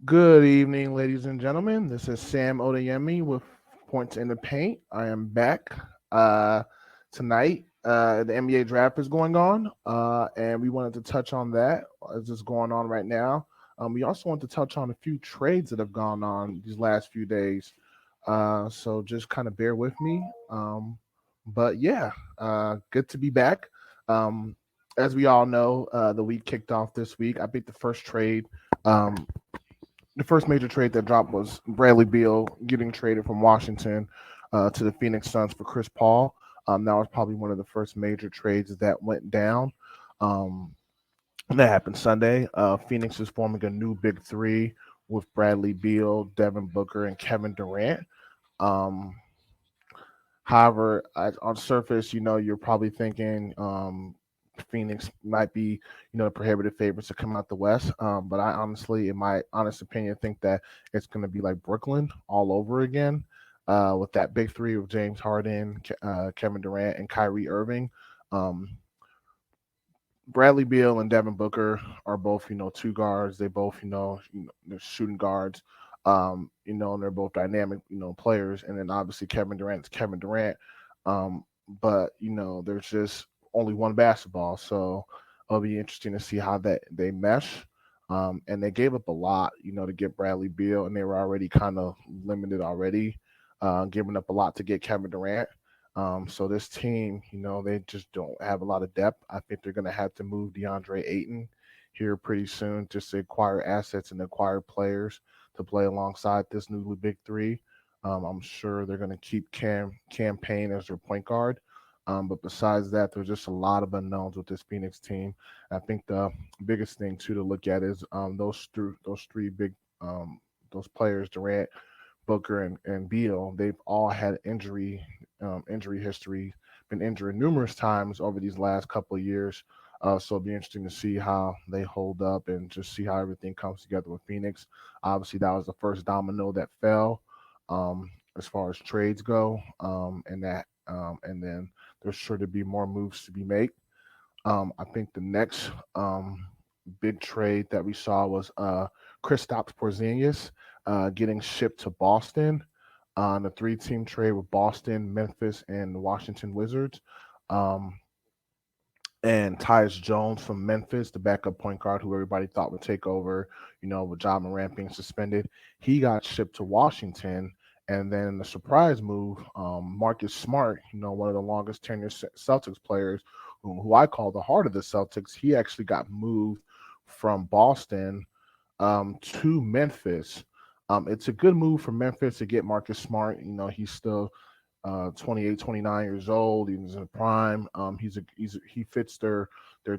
Good evening, ladies and gentlemen. This is Sam Odeyemi with Points in the Paint. I am back tonight. The NBA draft is going on, and we wanted to touch on that as it's going on right now. We also want to touch on a few trades that have gone on these last few days. So just kind of bear with me. But yeah, good to be back. Um, as we all know, the week kicked off this week. I think um, the first major trade that dropped was Bradley Beal getting traded from Washington to the Phoenix Suns for Chris Paul. That was probably one of the first major trades that went down. Um, and that happened Sunday. Phoenix is forming a new big three with Bradley Beal, Devin Booker, and Kevin Durant. Um, However, on surface, you're probably thinking Phoenix might be, the prohibitive favorites to come out the West. But I honestly, in my honest opinion, think that it's going to be like Brooklyn all over again, with that big three of James Harden, Kevin Durant, and Kyrie Irving. Um, Bradley Beal and Devin Booker are both, two guards. They both, they're shooting guards. And they're both dynamic, players. And then obviously Kevin Durant's Kevin Durant. But there's just only one basketball, so it'll be interesting to see how that they mesh. And they gave up a lot, to get Bradley Beal, and they were already kind of limited already, giving up a lot to get Kevin Durant. So this team, they just don't have a lot of depth. I think they're going to have to move DeAndre Ayton here pretty soon just to acquire assets and acquire players to play alongside this new big three. I'm sure they're going to keep Cam Payne as their point guard. But besides that, there's just a lot of unknowns with this Phoenix team. I think the biggest thing too to look at is those three big those players, Durant, Booker, and Beal. They've all had injury history, been injured numerous times over these last couple of years. So it'll be interesting to see how they hold up and just see how everything comes together with Phoenix. Obviously, that was the first domino that fell as far as trades go, and then there's sure to be more moves to be made. I think the next big trade that we saw was Kristaps Porzingis getting shipped to Boston on a three-team trade with Boston, Memphis, and the Washington Wizards. Um, and Tyus Jones from Memphis, the backup point guard who everybody thought would take over, with Ja Morant being suspended. He got shipped to Washington. And then the surprise move, Marcus Smart, one of the longest tenured Celtics players, who I call the heart of the Celtics, he actually got moved from Boston to Memphis. It's a good move for Memphis to get Marcus Smart. He's still 28, 29 years old. He's in prime. He fits their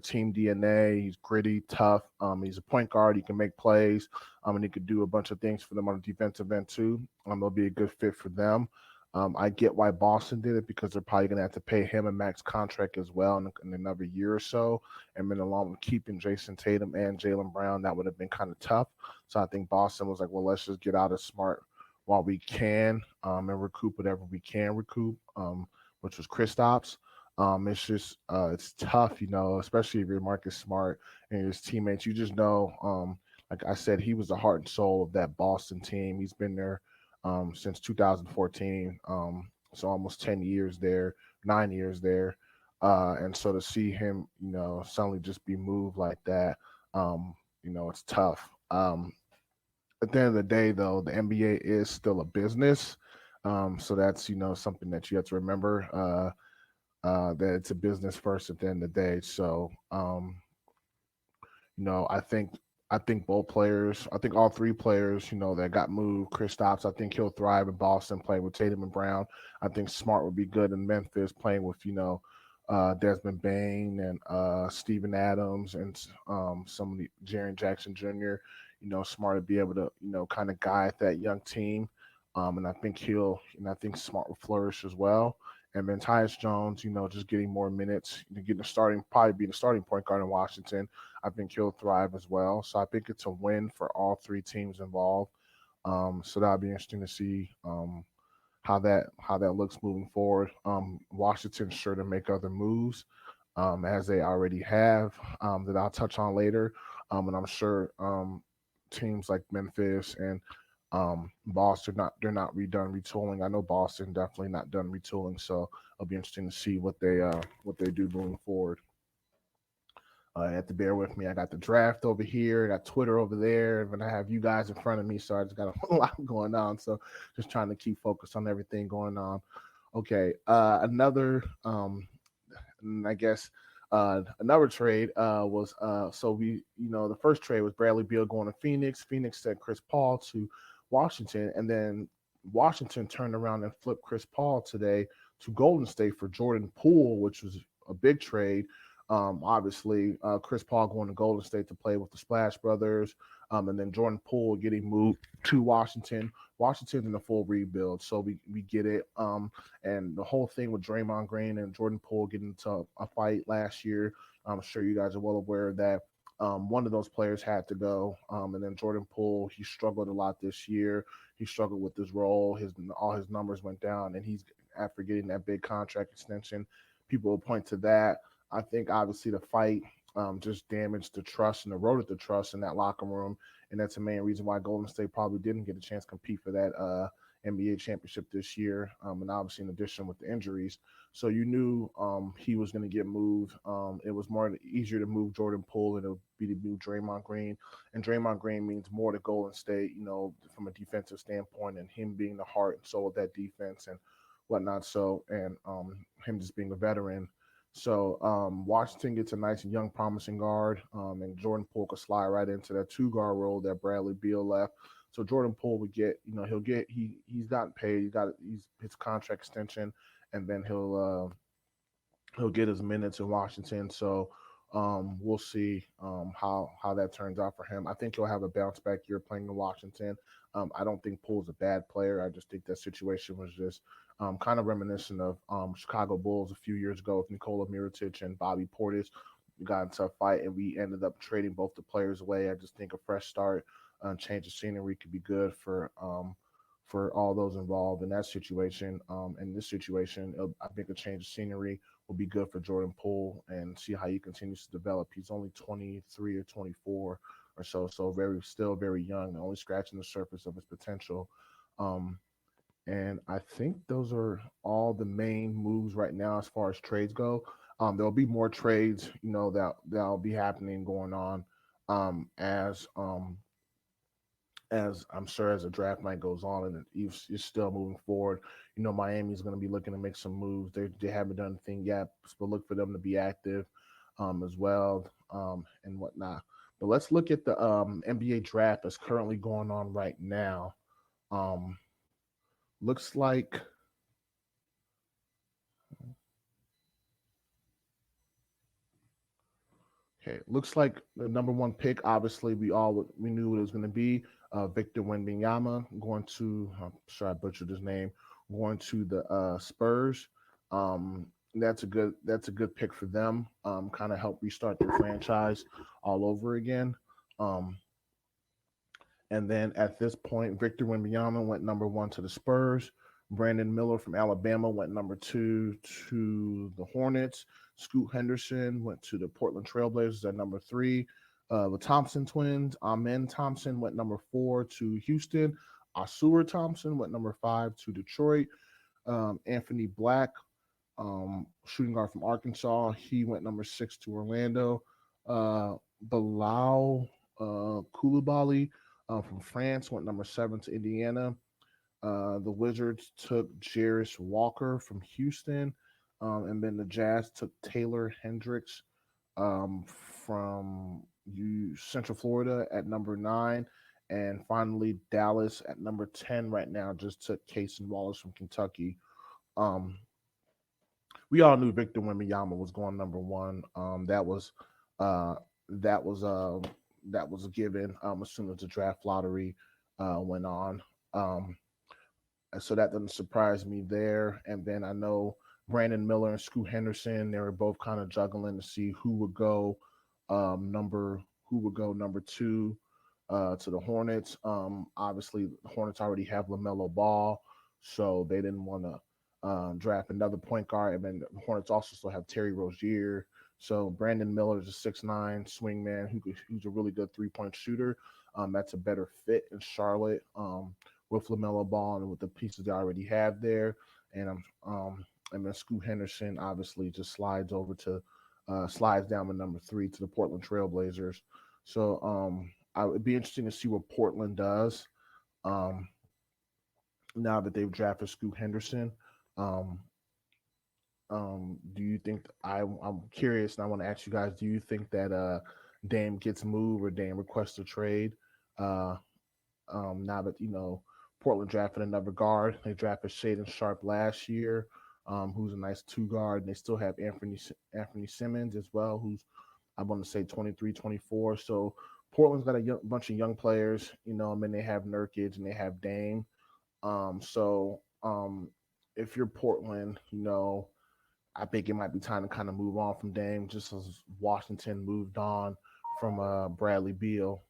team DNA. He's gritty, tough. He's a point guard. He can make plays. And he could do a bunch of things for them on the defensive end too. It'll be a good fit for them. I get why Boston did it because they're probably going to have to pay him a max contract as well in another year or so. And then along with keeping Jason Tatum and Jalen Brown, that would have been kind of tough. So I think Boston was like, well, let's just get out of Smart while we can, and recoup whatever we can recoup, which was Kristaps. It's just it's tough, especially if you're Marcus Smart and his teammates. You just know, like I said, he was the heart and soul of that Boston team. He's been there since 2014, so almost 10 years there, 9 years there. And so to see him, suddenly just be moved like that, it's tough. At the end of the day, though, the NBA is still a business. So that's something that you have to remember, that it's a business first at the end of the day. So I think both players, I think all three players, that got moved. Kristaps, I think he'll thrive in Boston playing with Tatum and Brown. I think Smart would be good in Memphis playing with Desmond Bain and Steven Adams and some of the Jaren Jackson Jr. Smart to be able to kind of guide that young team, and I think Smart will flourish as well. And then Tyus Jones, just getting more minutes, getting probably being a starting point guard in Washington. I think he'll thrive as well. So I think it's a win for all three teams involved. So that'll be interesting to see how that looks moving forward. Washington's sure to make other moves, as they already have, that I'll touch on later. And I'm sure teams like Memphis and Boston, they're not redone retooling. I know Boston definitely not done retooling, so it'll be interesting to see what they do moving forward. You have to bear with me. I got the draft over here, I got Twitter over there, and I have you guys in front of me, so I just got a lot going on. So just trying to keep focused on everything going on. Okay, another I guess another trade was so we the first trade was Bradley Beal going to Phoenix. Phoenix sent Chris Paul to Washington, and then Washington turned around and flipped Chris Paul today to Golden State for Jordan Poole, which was a big trade. Obviously, Chris Paul going to Golden State to play with the Splash Brothers, and then Jordan Poole getting moved to Washington. Washington's in a full rebuild, so we get it. And the whole thing with Draymond Green and Jordan Poole getting into a fight last year, I'm sure you guys are well aware of that. One of those players had to go, and then Jordan Poole, he struggled a lot this year. He struggled with his role. All his numbers went down, and he's after getting that big contract extension. People will point to that. I think obviously the fight just damaged the trust and eroded the trust in that locker room, and that's the main reason why Golden State probably didn't get a chance to compete for that NBA championship this year, and obviously in addition with the injuries. So you knew he was going to get moved. It was more easier to move Jordan Poole than it would be to move Draymond Green, and Draymond Green means more to Golden State, from a defensive standpoint, and him being the heart and soul of that defense and whatnot. So and him just being a veteran. So Washington gets a nice young, promising guard, and Jordan Poole could slide right into that two guard role that Bradley Beal left. So Jordan Poole would get, he's gotten paid, he's his contract extension, and then he'll get his minutes in Washington. So we'll see how that turns out for him. I think he'll have a bounce back year playing in Washington. I don't think Poole's a bad player. I just think that situation was just kind of reminiscent of Chicago Bulls a few years ago with Nikola Mirotic and Bobby Portis. We got into a fight and we ended up trading both the players away. I just think a fresh start, change of scenery could be good for all those involved in that situation. In this situation, I think a change of scenery will be good for Jordan Poole and see how he continues to develop. He's only 23 or 24 or so, so still very young, only scratching the surface of his potential. Um, and I think those are all the main moves right now as far as trades go. There'll be more trades, that'll be happening going on as I'm sure as the draft night goes on and it's still moving forward. Miami's going to be looking to make some moves. They haven't done anything yet, but look for them to be active as well and whatnot. But let's look at the NBA draft that's currently going on right now. Um, looks like Okay, looks like the number one pick. Obviously, we knew it was going to be Victor Wembanyama going to. I'm sure I butchered his name. Going to the Spurs. That's a good pick for them. Kind of help restart their franchise all over again. Um, and then at this point, Victor Wembanyama went number one to the Spurs. Brandon Miller from Alabama went number two to the Hornets. Scoot Henderson went to the Portland Trailblazers at number three. The Thompson twins, Amen Thompson went number four to Houston. Asura Thompson went number five to Detroit. Anthony Black, shooting guard from Arkansas, he went number six to Orlando. Bilal Koulibaly from France went number seven to Indiana. The Wizards took Jarris Walker from Houston, and then the Jazz took Taylor Hendricks from Central Florida at number nine. And finally, Dallas at number 10 right now just took Cason Wallace from Kentucky. Um, we all knew Victor Wembanyama was going number one. Uh, that was uh, that was a given as soon as the draft lottery went on. Um, so that doesn't surprise me there. And then I know Brandon Miller and Scoot Henderson, they were both kind of juggling to see who would go number two to the Hornets. Obviously, the Hornets already have LaMelo Ball, so they didn't want to draft another point guard. And then the Hornets also still have Terry Rozier, So Brandon Miller is a 6'9" swingman who's a really good 3-point shooter. That's a better fit in Charlotte with LaMelo Ball and with the pieces they already have there. And and then Scoot Henderson obviously just slides down to number 3 to the Portland Trailblazers. So it'd be interesting to see what Portland does um, now that they've drafted Scoot Henderson. Um, do you think I'm curious, and I want to ask you guys: do you think that Dame gets moved or Dame requests a trade? Uh, now that Portland drafted another guard, they drafted Shaden Sharp last year, who's a nice 2 guard, and they still have Anthony Simmons as well, who's I want to say 23, 24. So Portland's got a bunch of young players, and then they have Nurkic and they have Dame. So if you're Portland, I think it might be time to kind of move on from Dame, just as Washington moved on from Bradley Beal.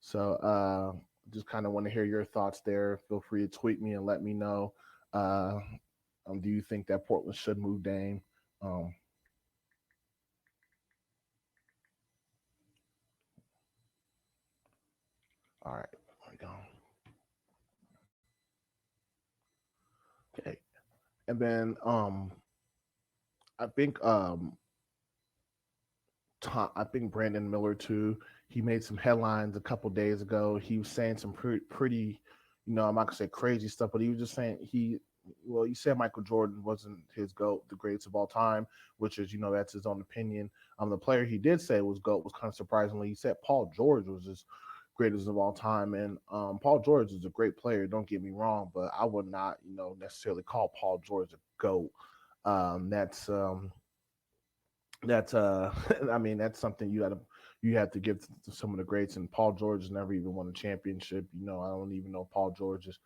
So just kind of want to hear your thoughts there. Feel free to tweet me and let me know. Uh, do you think that Portland should move Dame? Um, all right, there we go. Okay, and then I think I think Brandon Miller too. He made some headlines a couple days ago. He was saying some pretty, I'm not gonna say crazy stuff, but he was just saying he said Michael Jordan wasn't his goat, the greatest of all time, which is that's his own opinion. The player he did say was goat was kind of surprisingly. He said Paul George was his greatest of all time, and Paul George is a great player. Don't get me wrong, but I would not necessarily call Paul George a goat. Um, that's um, that's I mean that's something you have to give to some of the greats. And Paul George has never even won a championship. I don't even know Paul George is.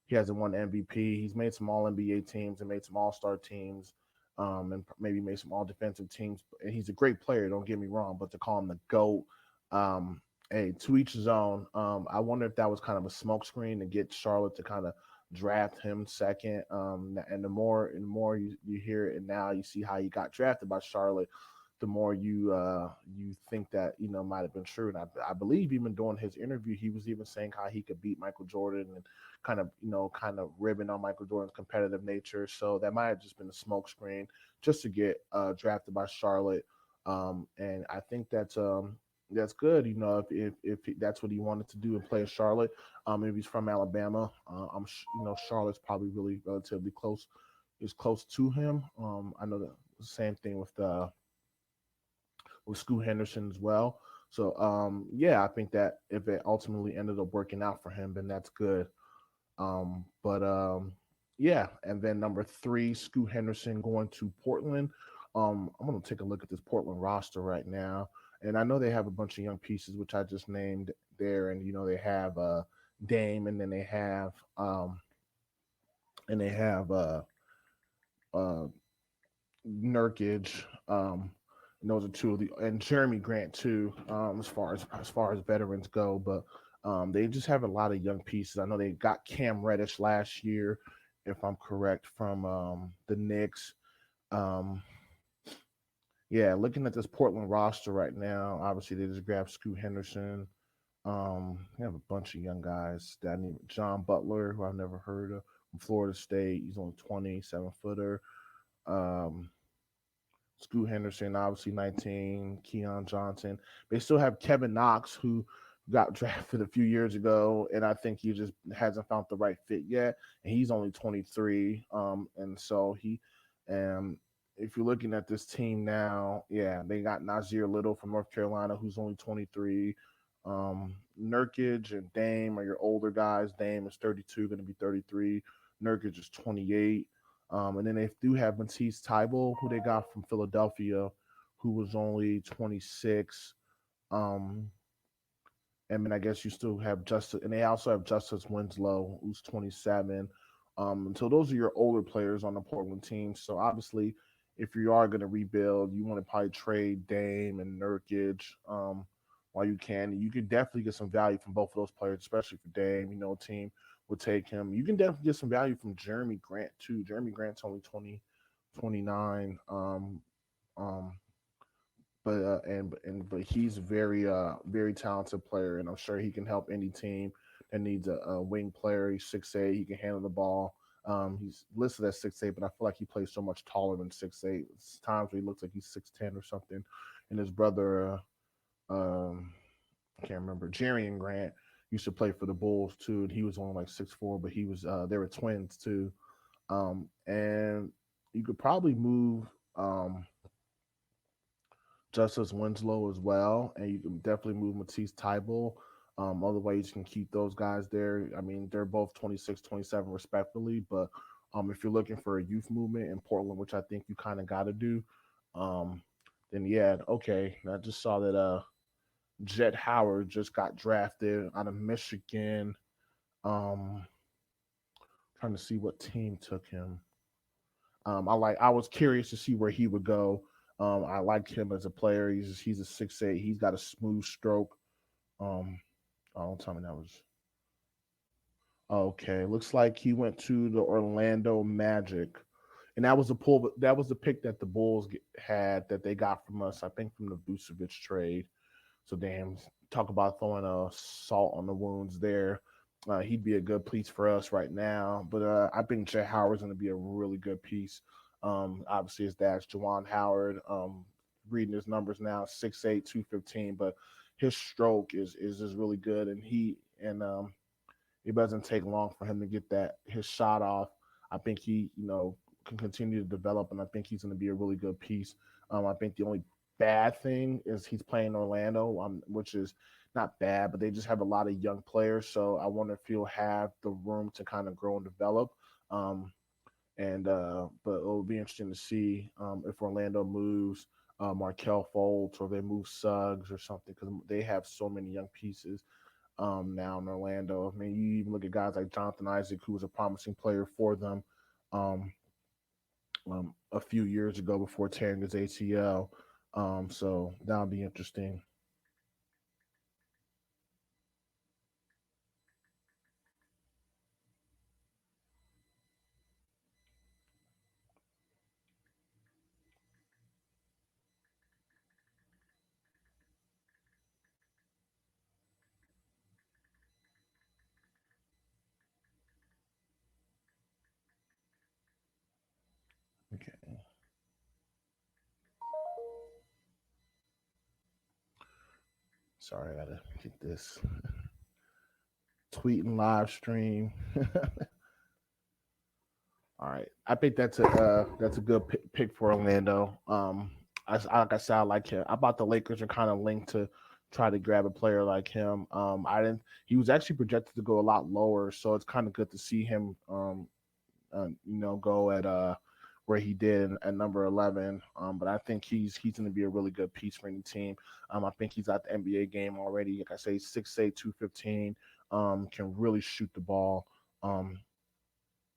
He hasn't won MVP. He's made some All NBA teams and made some All Star teams, and maybe made some All Defensive teams. And he's a great player. Don't get me wrong, but to call him the GOAT, um, hey, to each his own. I wonder if that was kind of a smokescreen to get Charlotte to kind of draft him second. And the more you hear it, and now you see how he got drafted by Charlotte, the more you think that might have been true. And I believe even during his interview, he was even saying how he could beat Michael Jordan and kind of ribbing on Michael Jordan's competitive nature. So that might have just been a smokescreen just to get drafted by Charlotte. And I think that's good. If that's what he wanted to do and play in Charlotte. If he's from Alabama, Charlotte's probably really relatively close, is close to him. I know the same thing with Scoot Henderson as well. So yeah, I think that if it ultimately ended up working out for him, then that's good. But yeah, and then number 3, Scoot Henderson going to Portland. I'm gonna take a look at this Portland roster right now, and I know they have a bunch of young pieces, which I just named there, and they have Dame, and then they have uh, Nurkic. And those are two of the and Jeremy Grant too. As far as veterans go, but they just have a lot of young pieces. I know they got Cam Reddish last year, if I'm correct, from the Knicks. Um, yeah, looking at this Portland roster right now, obviously they just grabbed Scoot Henderson. They have a bunch of young guys. John Butler, who I've never heard of, from Florida State. He's only 27 footer. Um, Scoot Henderson, obviously 19, Keon Johnson. They still have Kevin Knox, who got drafted a few years ago, and I think he just hasn't found the right fit yet. And he's only 23. And so if you're looking at this team now, yeah, they got Nazir Little from North Carolina, who's only 23. Nurkic and Dame are your older guys. Dame is 32, going to be 33. Nurkic is 28. And then they do have Matisse Thybulle, who they got from Philadelphia, who was only 26. Um, and then I guess you still have Justice, and they also have Justice Winslow, who's 27. So those are your older players on the Portland team. So obviously, if you are going to rebuild, you want to probably trade Dame and Nurkic while you can. You could definitely get some value from both of those players, especially for Dame. Team would take him. You can definitely get some value from Jeremy Grant too. Jeremy Grant's only 29. Um, but he's very talented player, and I'm sure he can help any team that needs a wing player. He's 6'8". He can handle the ball. He's listed as 6'8", but I feel like he plays so much taller than 6'8". It's times where he looks like he's 6'10" or something. And his brother, I can't remember, Jarian Grant used to play for the Bulls too, and he was only like 6'4", but he was they were twins too. And you could probably move Justice Winslow as well, and you can definitely move Matisse Thybulle. Otherwise, you can keep those guys there. I mean, they're both 26, 27 respectively, but if you're looking for a youth movement in Portland, which I think you kind of got to do, um, then yeah, okay. I just saw that Jet Howard just got drafted out of Michigan. Um, Trying to see what team took him. I was curious to see where he would go. I liked him as a player. He's a 6'8". He's got a smooth stroke. Um, oh, don't tell me that was okay. Looks like he went to the Orlando Magic, and that was a pull. That was the pick that the Bulls had that they got from us. I think from the Vucevic trade. So damn, talk about throwing a salt on the wounds there. He'd be a good piece for us right now. But I think Jay Howard's going to be a really good piece. Obviously, his dad's Jawan Howard. Reading his numbers now, 6'8", 215, but his stroke is just really good, and it doesn't take long for him to get that his shot off. I think he, can continue to develop, and I think he's going to be a really good piece. I think the only bad thing is he's playing Orlando, which is not bad, but they just have a lot of young players. So I wonder if he'll have the room to kind of grow and develop. Um, and But it'll be interesting to see if Orlando moves Markel Fultz or they move Suggs or something because they have so many young pieces now in Orlando. I mean, you even look at guys like Jonathan Isaac, who was a promising player for them um, a few years ago before tearing his ACL. So that'll be interesting. Okay, sorry, I gotta get this tweet and live stream. All right, I think that's a good pick for Orlando. Like I said, I like him. I thought the Lakers are kind of linked to try to grab a player like him. I didn't. He was actually projected to go a lot lower, so it's kind of good to see him. Go at where he did at number 11. But I think he's going to be a really good piece for any team. I think he's at the NBA game already. Like I say, 6'8", 215. Can really shoot the ball.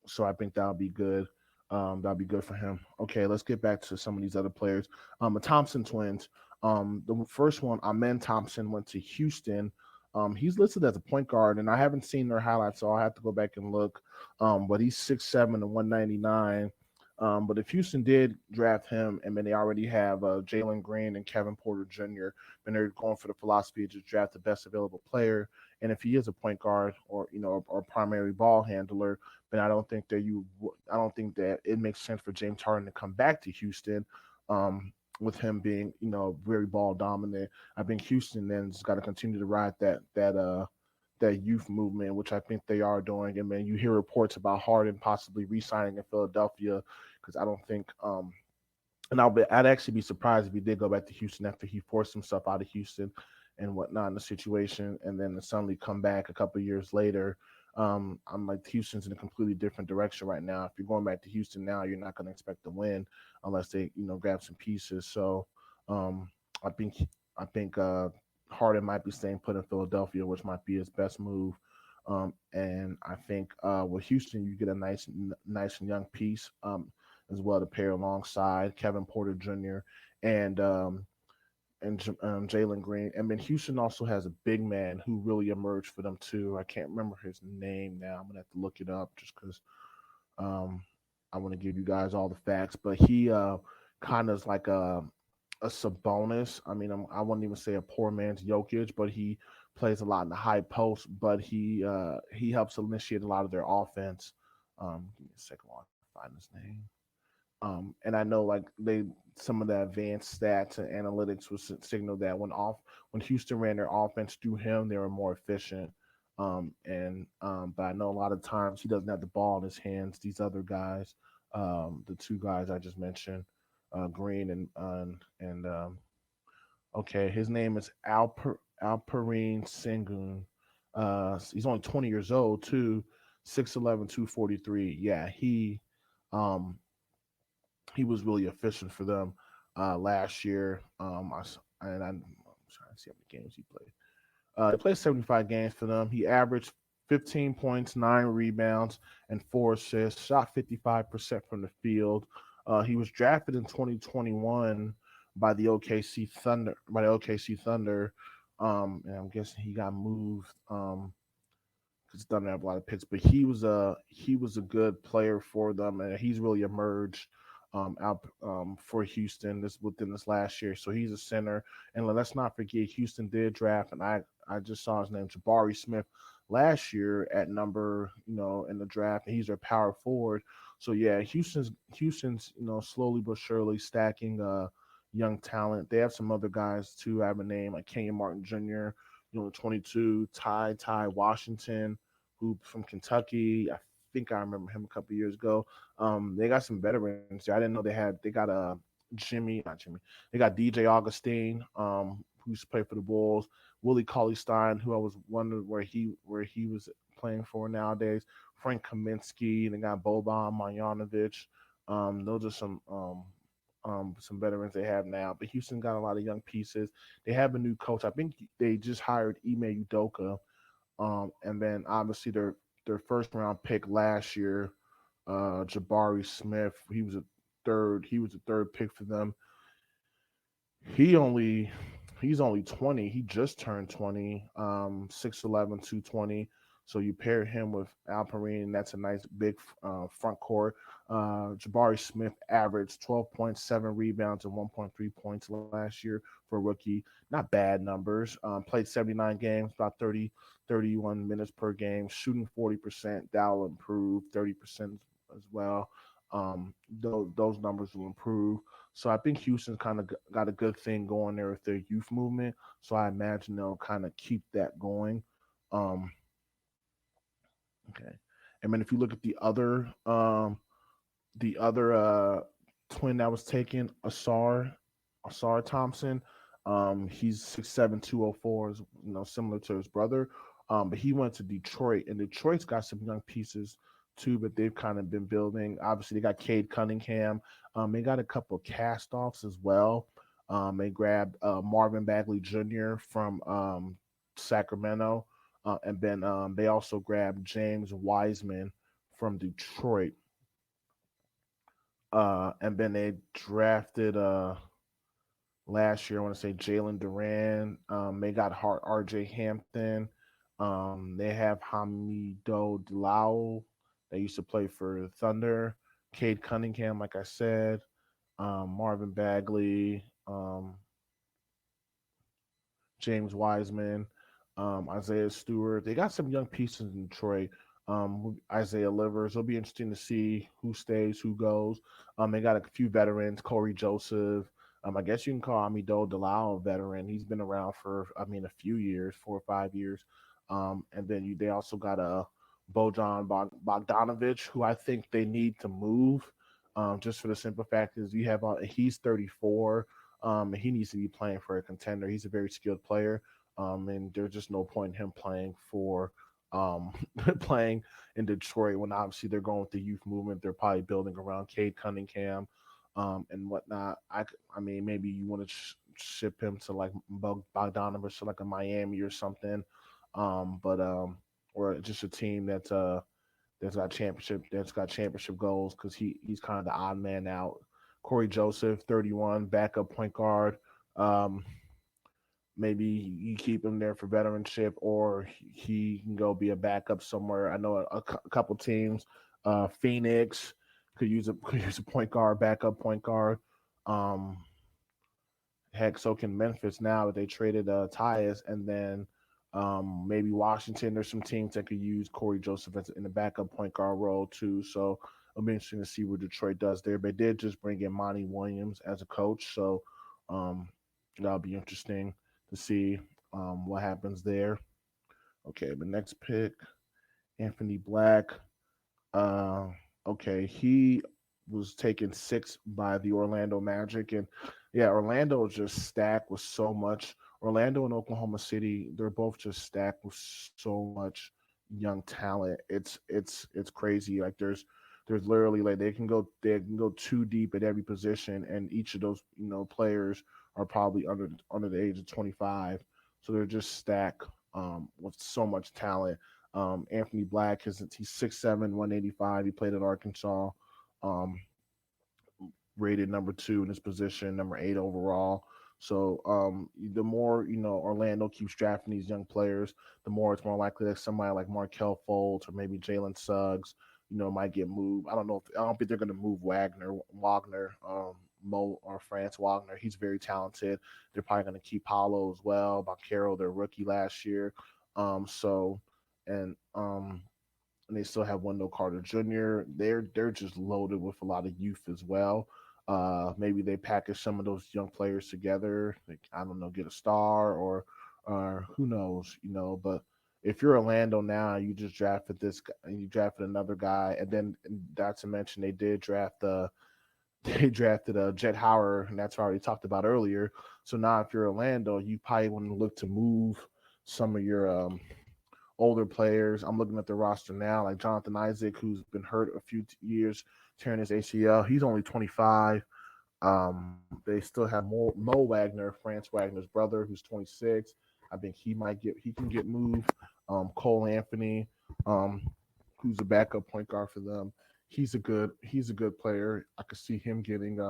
So I think that'll be good. That'll be good for him. Okay, let's get back to some of these other players. The Thompson twins. The first one, Amen Thompson, went to Houston. He's listed as a point guard, and I haven't seen their highlights, so I'll have to go back and look. But he's 6'7" and 199. But if Houston did draft him, and then they already have Jalen Green and Kevin Porter Jr., then they're going for the philosophy to draft the best available player. And if he is a point guard or or primary ball handler, then I don't think that it makes sense for James Harden to come back to Houston. With him being, very ball dominant, I think Houston then's got to continue to ride that youth movement, which I think they are doing. And then you hear reports about Harden possibly re-signing in Philadelphia because I don't think and I'd actually be surprised if he did go back to Houston after he forced himself out of Houston and whatnot in the situation, and then to suddenly come back a couple of years later. I'm like Houston's in a completely different direction right now. If you're going back to Houston now, you're not going to expect to win unless they grab some pieces. So um, I think I think Harden might be staying put in Philadelphia, which might be his best move. And I think with Houston, you get a nice and young piece as well to pair alongside Kevin Porter Jr. and Jalen Green. And then Houston also has a big man who really emerged for them too. I can't remember his name now. I'm gonna have to look it up just because um, I want to give you guys all the facts. But he kind of is like a Sabonis. I mean, I wouldn't even say a poor man's Jokic, but he plays a lot in the high post. But he helps initiate a lot of their offense. Give me a second while I find his name. And I know like some of the advanced stats and analytics was signal that when Houston ran their offense through him, they were more efficient. But I know a lot of times he doesn't have the ball in his hands. These other guys, the two guys I just mentioned, Green and okay, his name is Alperine Sengun. He's only 20 years old too, 6'11", 243. Yeah, um he was really efficient for them last year. I'm trying to see how many games he played. He played 75 games for them. He averaged 15 points, 9 rebounds, and 4 assists. Shot 55% from the field. He was drafted in 2021 by the OKC Thunder. And I'm guessing he got moved. Because doesn't have a lot of picks, but he was a good player for them, and he's really emerged out for Houston within this last year. So he's a center, and let's not forget Houston did draft, and I just saw his name, Jabari Smith, last year at number in the draft, and he's their power forward. So yeah, Houston's slowly but surely stacking young talent. They have some other guys too. I have a name like Kenyon Martin Jr. 22, Ty Washington, who from Kentucky. I think I remember him a couple of years ago. They got some veterans there. I didn't know they got Jimmy, not Jimmy. They got DJ Augustine, who used to play for the Bulls. Willie Cauley Stein, who I was wondering where he was playing for nowadays. Frank Kaminsky, and they got Boban Marjanovic. Those are some veterans they have now. But Houston got a lot of young pieces. They have a new coach. I think they just hired Ime Udoka. And then obviously their first round pick last year, Jabari Smith. He was a third pick for them. He only he's only 20. He just turned 20. 6'11", 220. So you pair him with Alperine, that's a nice big front court. Jabari Smith averaged 12.7 rebounds and 1.3 points last year for a rookie. Not bad numbers. Played 79 games, about 31 minutes per game, shooting 40%. That'll improve 30% as well. Those numbers will improve. So I think Houston's kind of got a good thing going there with their youth movement. So I imagine they'll kind of keep that going. Um, okay, and then if you look at the other twin that was taken, Asar Thompson. He's 6'7", 204, is similar to his brother. But he went to Detroit, and Detroit's got some young pieces too, but they've kind of been building. Obviously, they got Cade Cunningham. They got a couple of cast-offs as well. They grabbed Marvin Bagley Jr. from Sacramento, and then they also grabbed James Wiseman from Detroit. And then they drafted last year, I want to say Jalen Duran. They got RJ Hampton. They have Hamido Diallo. They used to play for Thunder. Cade Cunningham, like I said. Marvin Bagley. James Wiseman, Isaiah Stewart. They got some young pieces in Detroit. Isaiah Livers. It'll be interesting to see who stays, who goes. They got a few veterans. Corey Joseph. I guess you can call Amido Diallo a veteran. He's been around for, a few years, 4 or 5 years. And then they also got a Bojan Bogdanovic, who I think they need to move. Just for the simple fact is he's 34. And he needs to be playing for a contender. He's a very skilled player, and there's just no point in him playing for playing in Detroit when obviously they're going with the youth movement. They're probably building around Cade Cunningham and whatnot. I mean, maybe you want to ship him to like Bogdanovich to like a Miami or something, but or just a team that's got championship goals because he's kind of the odd man out. Corey Joseph, 31, backup point guard. Um, Maybe you keep him there for veteranship, or he can go be a backup somewhere. I know a couple teams. Phoenix could use a point guard, backup point guard. Um, heck, so can Memphis now that they traded Tyus, and then maybe Washington. There's some teams that could use Corey Joseph in the backup point guard role too. So it'll be interesting to see what Detroit does there. They did just bring in Monty Williams as a coach, so um, that'll be interesting to see what happens there. Okay, the next pick, Anthony Black. Uh, okay, he was taken six by the Orlando Magic, and yeah, Orlando is just stacked with so much. Orlando and Oklahoma City, they're both just stacked with so much young talent. It's crazy. Like there's literally like they can go too deep at every position, and each of those players are probably under the age of 25. So they're just stacked with so much talent. Anthony Black, he's 6'7", 185. He played at Arkansas. Um, Rated number two in his position, number eight overall. So the more Orlando keeps drafting these young players, the more it's more likely that somebody like Markel Fultz or maybe Jalen Suggs, might get moved. I don't think they're going to move Wagner, Mo or France Wagner. He's very talented. They're probably going to keep Paulo as well. Baquero, their rookie last year. So and and they still have Wendell Carter Jr. They're just loaded with a lot of youth as well. Maybe they package some of those young players together. Like, I don't know, get a star or who knows, But if you're Orlando now, you just drafted this guy, and you drafted another guy, and then not to mention they did draft they drafted Jet Howard, and that's already talked about earlier. So now if you're Orlando, you probably want to look to move some of your older players. I'm looking at the roster now, like Jonathan Isaac, who's been hurt a few years, tearing his ACL. He's only 25. They still have Mo Wagner, France Wagner's brother, who's 26. I think he can get moved. Cole Anthony, um, who's a backup point guard for them. He's a good player. I could see him getting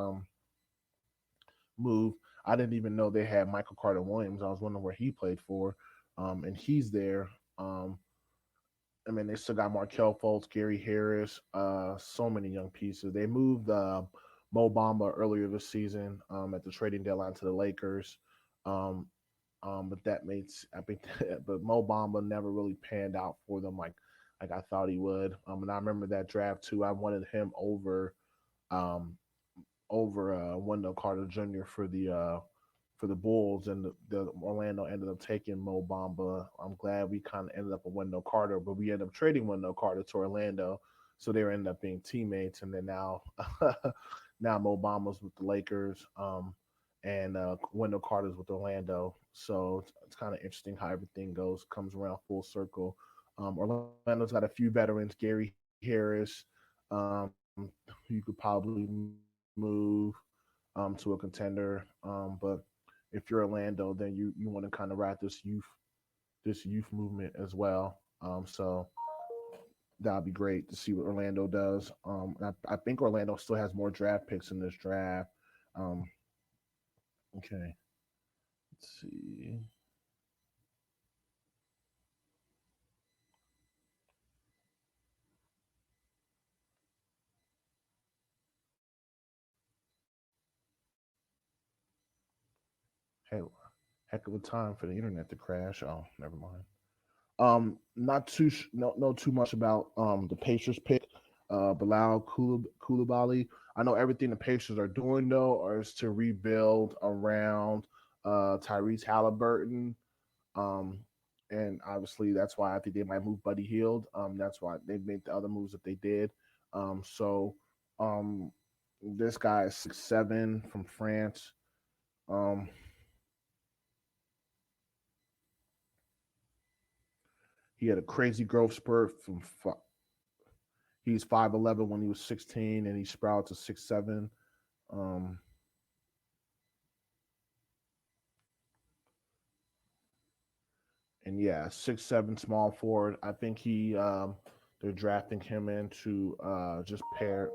moved. I didn't even know they had Michael Carter Williams. I was wondering where he played for, and he's there. I mean, they still got Markel Fultz, Gary Harris, so many young pieces. They moved Mo Bamba earlier this season at the trading deadline to the Lakers. Um, but that made I think, but Mo Bamba never really panned out for them like I thought he would. And I remember that draft too. I wanted him um, over Wendell Carter Jr. For the Bulls, and the Orlando ended up taking Mo Bamba. I'm glad we kind of ended up with Wendell Carter, but we ended up trading Wendell Carter to Orlando, so they ended up being teammates. And then now, now Mo Bamba's with the Lakers, and Wendell Carter's with Orlando. So it's kind of interesting how everything comes around full circle. Orlando's got a few veterans, Gary Harris. Um, you could probably move to a contender. But if you're Orlando, then you want to kind of ride this youth movement as well. So that'd be great to see what Orlando does. I think Orlando still has more draft picks in this draft. Um, okay, let's see. Hey, heck of a time for the internet to crash. Oh, never mind. Not too know too much about the Pacers pick, Bilal Koulibaly. I know everything the Pacers are doing though is to rebuild around Tyrese Halliburton. Um, and obviously that's why I think they might move Buddy Hield. That's why they made the other moves that they did. So um, this guy is 6'7" from France. Um, he had a crazy growth spurt he's 5'11" when he was 16, and he sprouted to 6'7". Um, and yeah, 6'7" small forward. I think they're drafting him in to just pair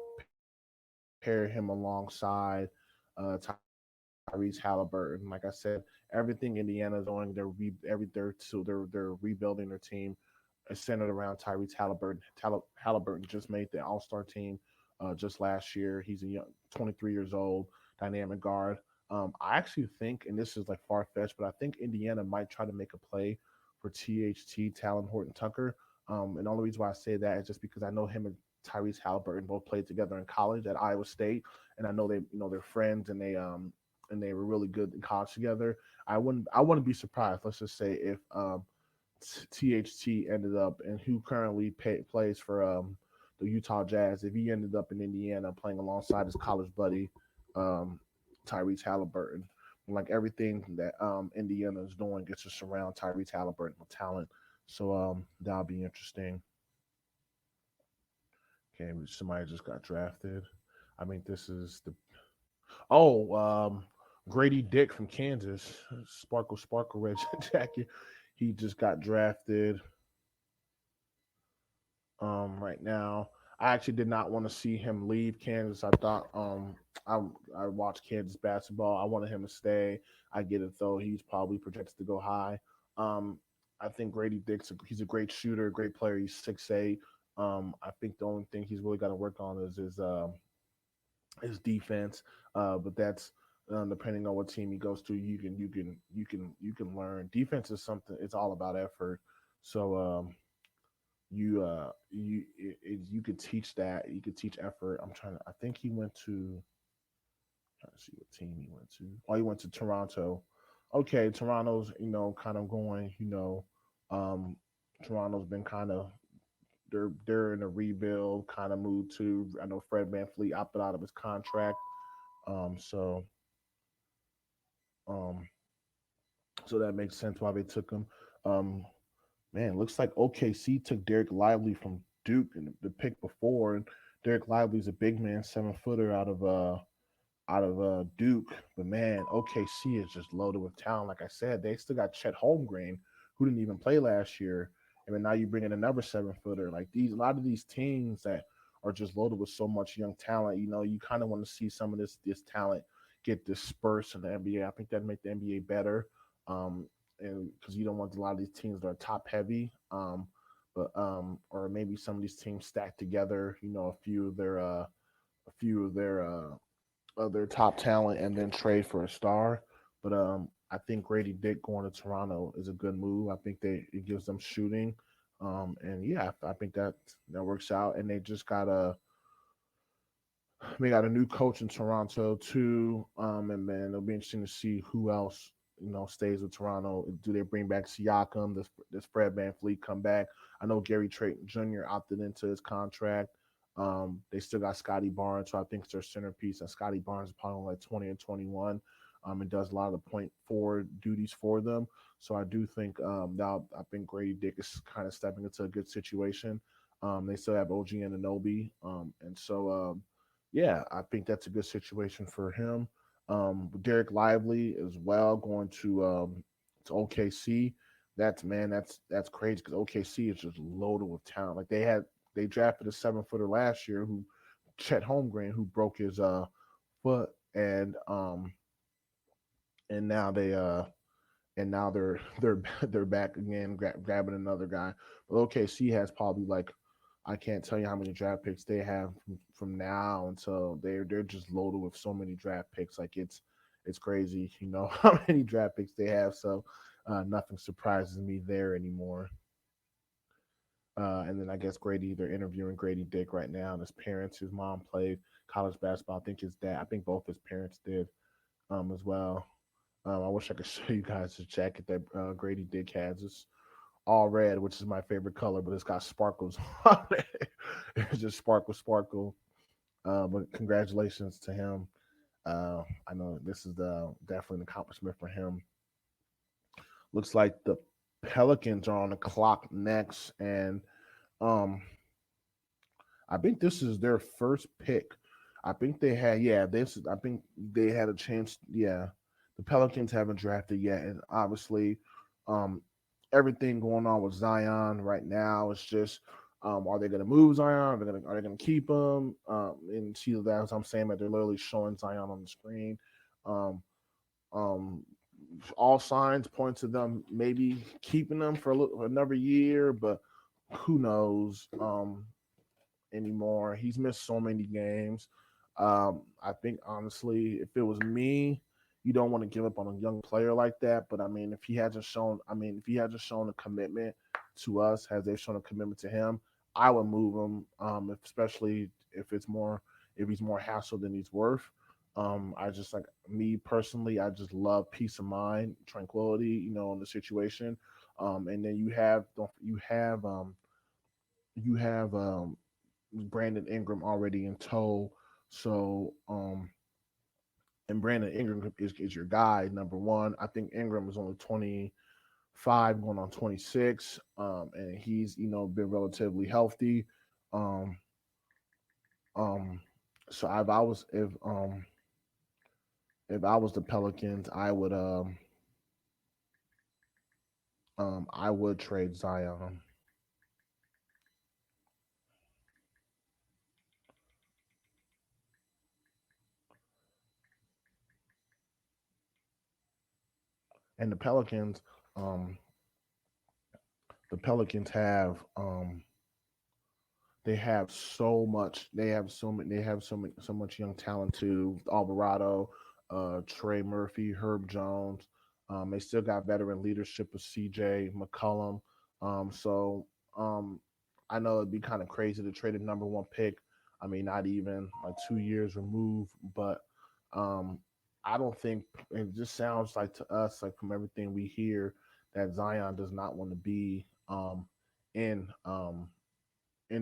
him alongside Tyrese Halliburton. Like I said, everything Indiana's doing, they're rebuilding their team centered around Tyrese Halliburton. Halliburton just made the All Star team just last year. He's a young, 23 years old, dynamic guard. I actually think, and this is like far fetched, but I think Indiana might try to make a play for THT, Talon Horton Tucker. And the only reason why I say that is just because I know him and Tyrese Halliburton both played together in college at Iowa State, and I know they're friends, and they were really good in college together. I wouldn't be surprised. Let's just say if THT ended up, and who currently plays for the Utah Jazz, if he ended up in Indiana playing alongside his college buddy um, Tyrese Halliburton. Like everything that Indiana is doing gets to surround Tyrese Halliburton with talent. So that'll be interesting. Okay, somebody just got drafted. I mean, this is the Grady Dick from Kansas, Sparkle Sparkle Red Jacket. He just got drafted right now. I actually did not want to see him leave Kansas. I thought I I watched Kansas basketball. I wanted him to stay. I get it though. He's probably projected to go high. Um, I think Grady Dick's he's a great shooter, great player. He's 6'8". I think the only thing he's really got to work on is his defense. But that's depending on what team he goes to. You can learn. Defense is something. It's all about effort. So you could teach that. You could teach effort. I think he went to. Trying to see what team he went to. Oh, he went to Toronto. Okay, Toronto's kind of going. Um, Toronto's been kind of they're in a rebuild kind of mood too. I know Fred VanVleet opted out of his contract. Um, so um, so that makes sense why they took him. Um, Man, looks like OKC took Derek Lively from Duke in the pick before, and Derek Lively's a big man, 7-footer out of Duke. But man, OKC is just loaded with talent. Like I said, they still got Chet Holmgren, who didn't even play last year, and then now you bring in another 7-footer. Like a lot of these teams that are just loaded with so much young talent. You kind of want to see some of this talent get dispersed in the NBA. I think that make the NBA better. And because you don't want a lot of these teams that are top heavy, or maybe some of these teams stacked together. A few of their top talent and then trade for a star. But I think Grady Dick going to Toronto is a good move. I think it gives them shooting, and yeah, I think that works out. And they got a new coach in Toronto too, and then it'll be interesting to see who else stays with Toronto. Do they bring back Siakam? Does Fred VanVleet come back? I know Gary Trayton Jr. opted into his contract. They still got Scotty Barnes, so I think it's their centerpiece. And Scotty Barnes is probably like 20 and 21. And does a lot of the point forward duties for them. So I do think now I think Grady Dick is kind of stepping into a good situation. They still have OG and Anobi, and so yeah, I think that's a good situation for him. Derek Lively as well going to OKC. That's crazy because OKC is just loaded with talent. Like they drafted a 7-footer last year who Chet Holmgren who broke his foot and now they're back again grabbing another guy. But OKC has probably like I can't tell you how many draft picks they have from now until they're just loaded with so many draft picks. Like it's crazy, how many draft picks they have. So nothing surprises me there anymore. And then I guess they're interviewing Grady Dick right now. And his parents, his mom played college basketball. I think his dad, I think both his parents did as well. I wish I could show you guys the jacket that Grady Dick has. It's all red, which is my favorite color, but it's got sparkles on it. It's just sparkle, sparkle. But congratulations to him. I know this is definitely an accomplishment for him. Looks like the Pelicans are on the clock next, and um, I think this is their first pick. I think they had yeah. This I think they had a chance. Yeah, the Pelicans haven't drafted yet, and obviously, um, everything going on with Zion right now. It's just are they going to move Zion? Are they going to keep him? And see that as I'm saying that they're literally showing Zion on the screen. Um, um, all signs point to them maybe keeping them for another year, but who knows? Anymore. He's missed so many games. I think honestly, if it was me, you don't want to give up on a young player like that. But I mean, if he hasn't shown, I mean, if he hasn't shown a commitment to us, has they shown a commitment to him, I would move him, especially if it's more, if he's more hassle than he's worth. I just like me personally, I just love peace of mind, tranquility, in the situation. And then you have Brandon Ingram already in tow, so and Brandon Ingram is your guy number one. I think Ingram is only 25, going on 26, and he's been relatively healthy. Um, um, so if I was the Pelicans, I would trade Zion. And um, the Pelicans have so much. They have so much young talent too. Alvarado, Trey Murphy, Herb Jones. They still got veteran leadership of CJ McCollum. So I know it'd be kind of crazy to trade a number one pick. I mean, not even like 2 years removed, but um, I don't think it just sounds like to us, like from everything we hear, that Zion does not want to be in in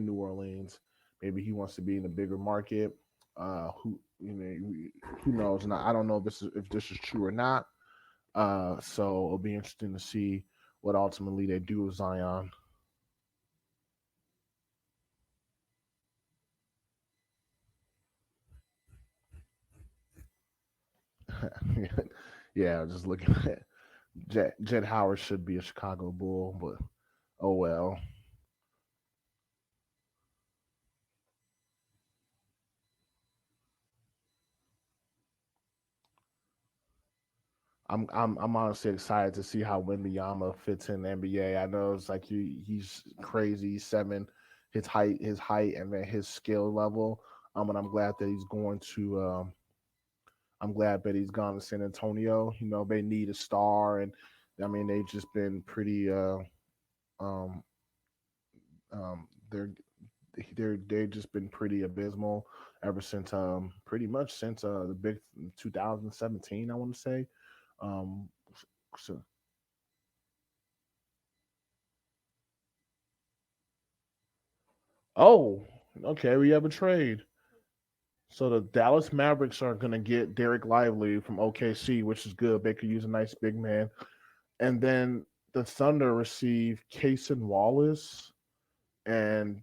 New Orleans. Maybe he wants to be in a bigger market. Who knows? And I don't know if this is true or not. So it'll be interesting to see what ultimately they do with Zion. Yeah, just looking at Jet Howard should be a Chicago Bull, but oh well. I'm honestly excited to see how Wembanyama fits in the NBA. I know it's like he's crazy, 7, his height, and then his skill level. And I'm glad that he's going to. I'm glad that he's gone to San Antonio. They need a star, and I mean they've just been pretty. Um, they're they've just been pretty abysmal ever since pretty much since the big 2017. I want to say. Um, so Oh, okay. We have a trade. So the Dallas Mavericks are going to get Derek Lively from OKC, which is good. They could use a nice big man. And then the Thunder receive Cason Wallace and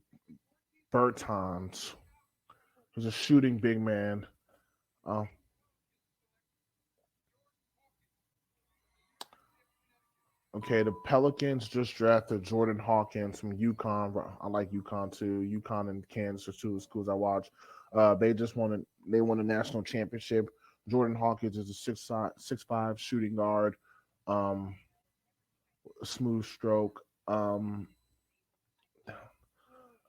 Bertans, who's a shooting big man. Uh, okay, the Pelicans just drafted Jordan Hawkins from UConn. I like UConn too. UConn and Kansas are two of the schools I watch. They won a national championship. Jordan Hawkins is a 6'5" shooting guard, um, smooth stroke. I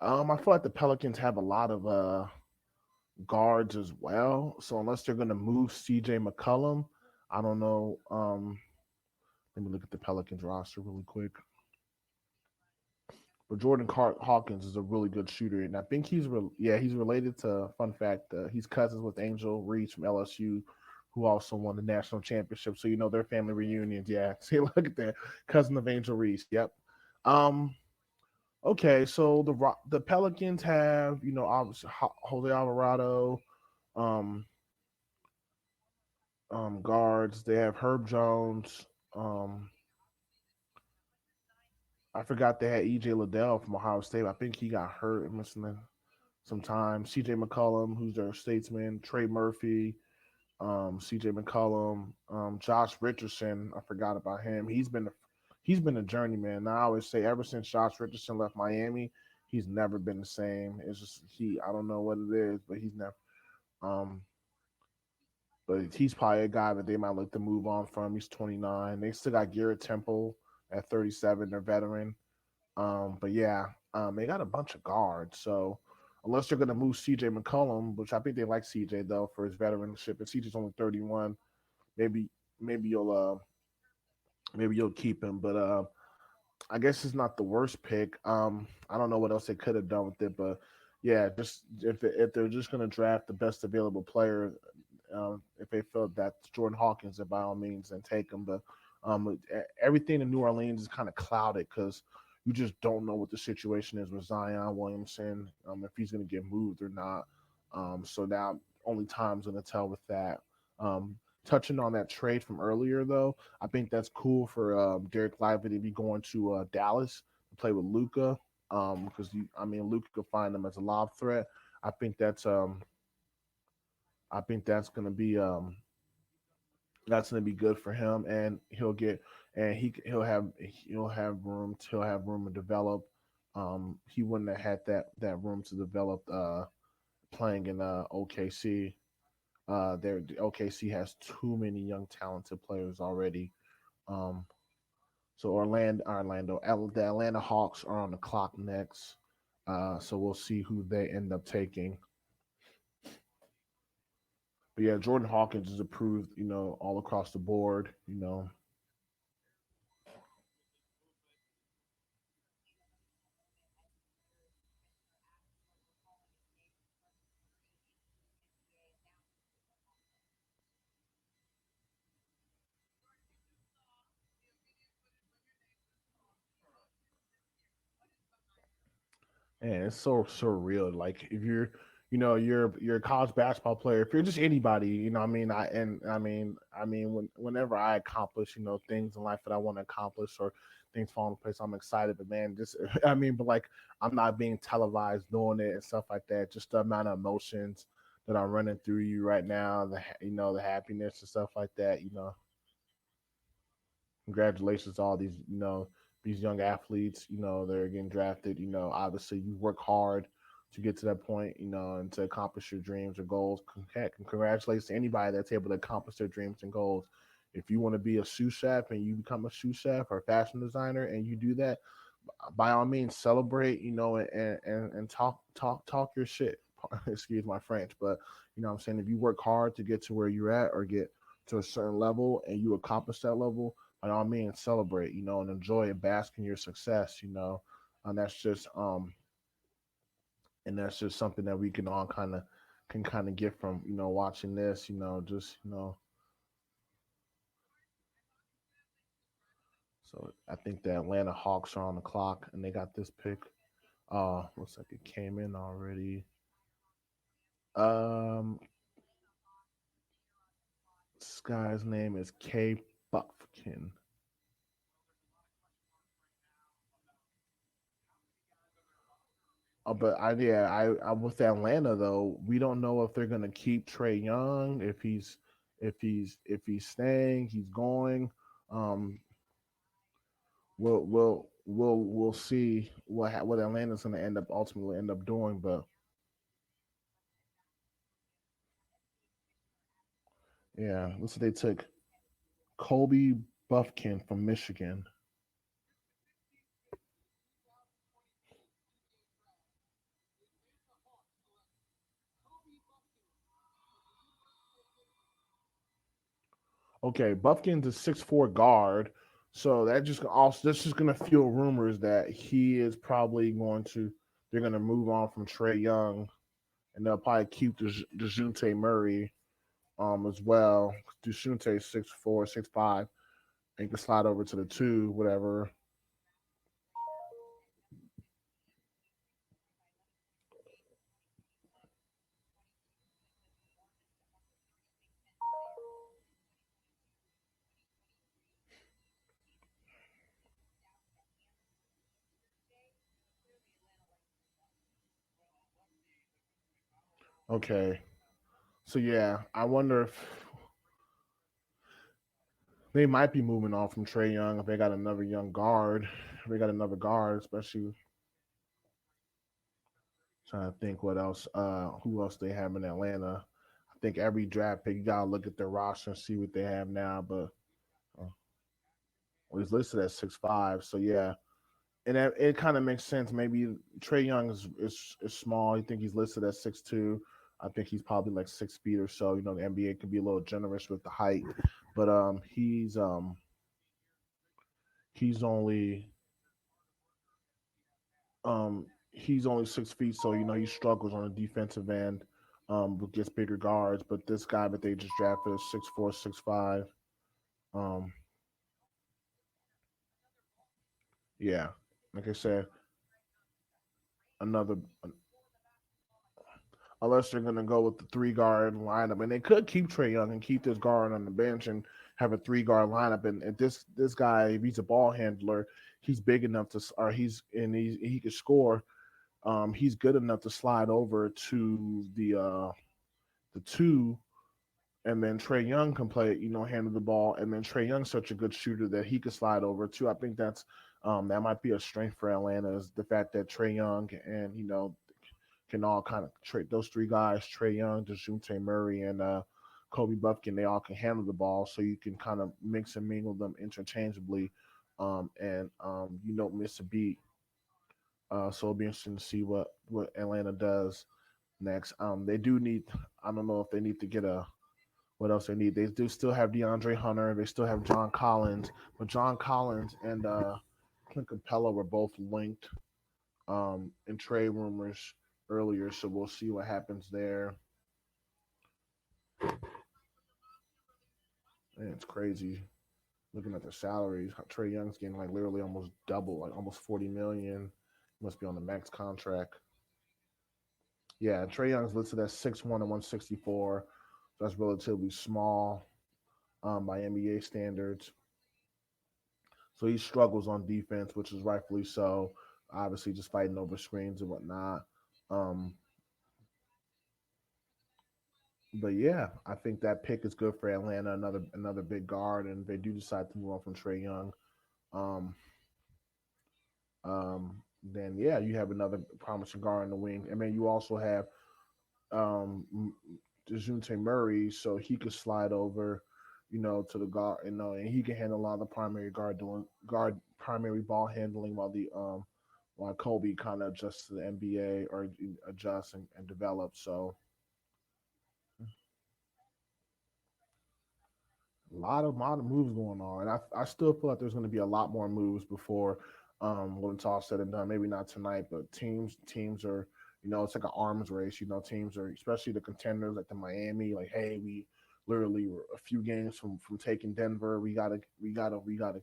feel like the Pelicans have a lot of guards as well. So unless they're gonna move CJ McCollum, I don't know. Let me look at the Pelicans roster really quick. But Hawkins is a really good shooter, and I think he's related to. Fun fact: he's cousins with Angel Reese from LSU, who also won the national championship. So their family reunions. Yeah, see, look at that, cousin of Angel Reese. Yep. Um. Okay, so the Pelicans have obviously Jose Alvarado, um, guards. They have Herb Jones. Um, I forgot they had EJ Liddell from Ohio State. I think he got hurt and missing some time. CJ McCollum, who's their statesman. Trey Murphy, CJ McCollum, Josh Richardson. I forgot about him. He's been a journeyman. And I always say ever since Josh Richardson left Miami, he's never been the same. It's just I don't know what it is, but he's never. Um, but he's probably a guy that they might look to move on from. He's 29. They still got Garrett Temple at 37. They're veteran. But yeah, they got a bunch of guards. So unless they're going to move CJ McCollum, which I think they like CJ though for his veteranship, and CJ's only 31. maybe maybe you'll maybe you'll keep him. But I guess it's not the worst pick. I don't know what else they could have done with it, but yeah, just if they're just gonna draft the best available player, if they feel that's Jordan Hawkins, then by all means, then take him. But everything in New Orleans is kind of clouded because you just don't know what the situation is with Zion Williamson, if he's going to get moved or not. So now only time's going to tell with that. Touching on that trade from earlier, though, I think that's cool for Derek Lively to be going to Dallas to play with Luca, because Luca could find him as a lob threat. I think that's um, I think that's gonna be good for him, and he'll have room to develop. He wouldn't have had that room to develop playing in OKC. OKC has too many young talented players already. Um, so the Atlanta Hawks are on the clock next. So we'll see who they end up taking. But yeah, Jordan Hawkins is approved, all across the board. And it's so surreal. Like if you're a college basketball player, if you're just anybody, I mean, whenever I accomplish, things in life that I want to accomplish or things fall into place, I'm excited. But man, just but like I'm not being televised doing it and stuff like that. Just the amount of emotions that are running through you right now, the happiness and stuff like that. Congratulations to all these young athletes. They're getting drafted. Obviously you work hard to get to that point. And to accomplish your dreams or goals. Heck, congratulations to anybody that's able to accomplish their dreams and goals. If you want to be a sous chef and you become a sous chef or a fashion designer and you do that, by all means celebrate. And talk your shit. Excuse my French, but what I'm saying, if you work hard to get to where you're at or get to a certain level and you accomplish that level, by all means celebrate, and enjoy and bask in your success, and that's just something that we can all kind of get from watching this, just so I think the Atlanta Hawks are on the clock and they got this pick. Looks like it came in already. Um, this guy's name is K. Buffkin. But I with Atlanta though, we don't know if they're gonna keep Trey Young, if he's staying, he's going. Um, we'll see what Atlanta's gonna ultimately end up doing. But yeah, looks like they took Kobe Buffkin from Michigan. Okay, Buffkin's a 6'4" guard, so that's just gonna fuel rumors that he is probably going to they're gonna move on from Trey Young, and they'll probably keep Dejounte Murray as well. Dejounte 6'4", 6'5", and can slide over to the two, whatever. Okay, so yeah, I wonder if they might be moving on from Trey Young if they got another young guard. If they got another guard, especially trying to think what else, who else they have in Atlanta. I think every draft pick you gotta look at their roster and see what they have now. But uh, well, he's listed at 6'5", so yeah, and it kind of makes sense. Maybe Trey Young is small. You think he's listed at 6'2". I think he's probably like 6 feet or so. The NBA can be a little generous with the height, but he's only he's only 6 feet, so he struggles on the defensive end. But gets bigger guards. But this guy that they just drafted is 6'4", 6'5". Um, yeah, like I said, another unless they're going to go with the 3 guard lineup, and they could keep Trey Young and keep this guard on the bench and have a 3 guard lineup. And this guy, if he's a ball handler, he's big enough to, or he can score. He's good enough to slide over to the 2, and then Trey Young can play, handle the ball, and then Trey Young's such a good shooter that he could slide over too. I think that might be a strength for Atlanta, is the fact that Trey Young and can all kind of trade those 3 guys, Trey Young, Dejounte Murray, and Kobe Buffkin. They all can handle the ball, so you can kind of mix and mingle them interchangeably, and you don't miss a beat. So it'll be interesting to see what Atlanta does next. They do need. I don't know if they need to get a. What else they need? They do still have DeAndre Hunter. They still have John Collins, but John Collins and Clint Capella were both linked in trade rumors earlier, so we'll see what happens there. Man, it's crazy looking at the salaries. Trey Young's getting like literally almost double, like almost 40 million. He must be on the max contract. Yeah, Trey Young's listed as 6'1" and 164. So that's relatively small by NBA standards. So he struggles on defense, which is rightfully so. Obviously, just fighting over screens and whatnot. Um, but yeah, I think that pick is good for Atlanta. Another big guard, and they do decide to move on from Trey Young. Um, then yeah, you have another promising guard in the wing, and then you also have Dejounte Murray, so he could slide over, to the guard, and he can handle a lot of the primary guard primary ball handling while Kobe kind of adjusts to the NBA or adjusts and develops. So a lot of moves going on, and I still feel like there's going to be a lot more moves before when it's all said and done. Maybe not tonight, but teams are, it's like an arms race. Teams are, especially the contenders like the Miami, like, hey, we literally were a few games from taking Denver. We gotta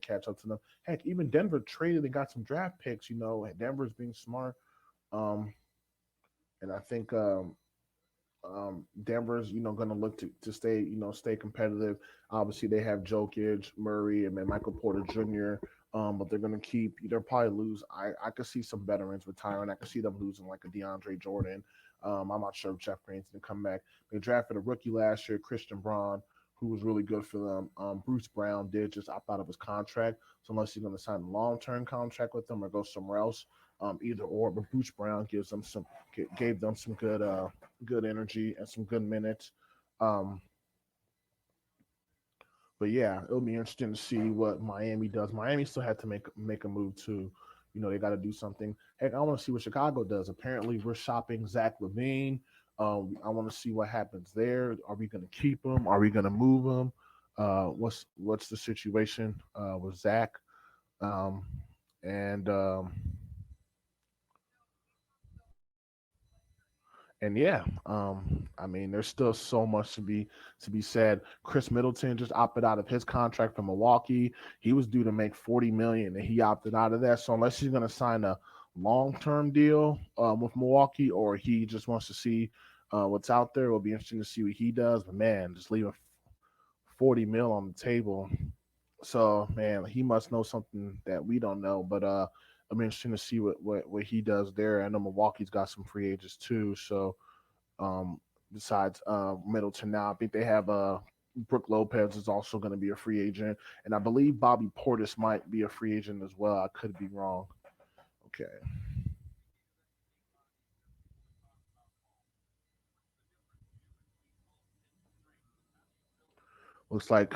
catch up to them. Heck, even Denver traded and got some draft picks. Denver's being smart, um, and I think Denver's, going to look to stay, stay competitive. Obviously, they have Jokic, Murray, and then Michael Porter Jr. But they're going to keep. They'll probably lose. I could see some veterans retiring. I could see them losing like a DeAndre Jordan. I'm not sure if Jeff Green's going to come back. They drafted a rookie last year, Christian Braun, who was really good for them. Bruce Brown did just opt out of his contract. So unless he's going to sign a long-term contract with them or go somewhere else, either or. But Bruce Brown gave them some good energy and some good minutes. Um, but yeah, it'll be interesting to see what Miami does. Miami still had to make a move too. They got to do something. Heck, I want to see what Chicago does. Apparently, we're shopping Zach LaVine. I want to see what happens there. Are we going to keep him? Are we going to move him? What's the situation with Zach? Um, and And yeah, I mean, there's still so much to be said. Chris Middleton just opted out of his contract from Milwaukee. He was due to make 40 million, and he opted out of that. So unless he's going to sign a long-term deal with Milwaukee, or he just wants to see what's out there, it'll be interesting to see what he does. But man, just leaving 40 mil on the table. So man, he must know something that we don't know. But I'm interested to see what he does there. I know Milwaukee's got some free agents too. So um, besides Middleton now. I think they have Brooke Lopez is also going to be a free agent, and I believe Bobby Portis might be a free agent as well. I could be wrong. Okay, looks like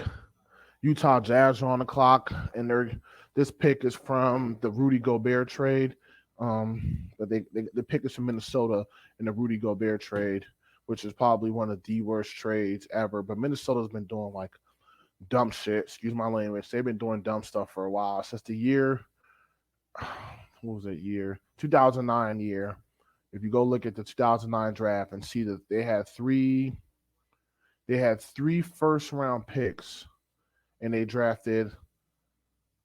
Utah Jazz are on the clock, and this pick is from the Rudy Gobert trade. But the pick is from Minnesota in the Rudy Gobert trade, which is probably one of the worst trades ever. But Minnesota's been doing like dumb shit. Excuse my language. They've been doing dumb stuff for a while since the year. What was that year? 2009 year. If you go look at the 2009 draft and see that they had three first round picks and they drafted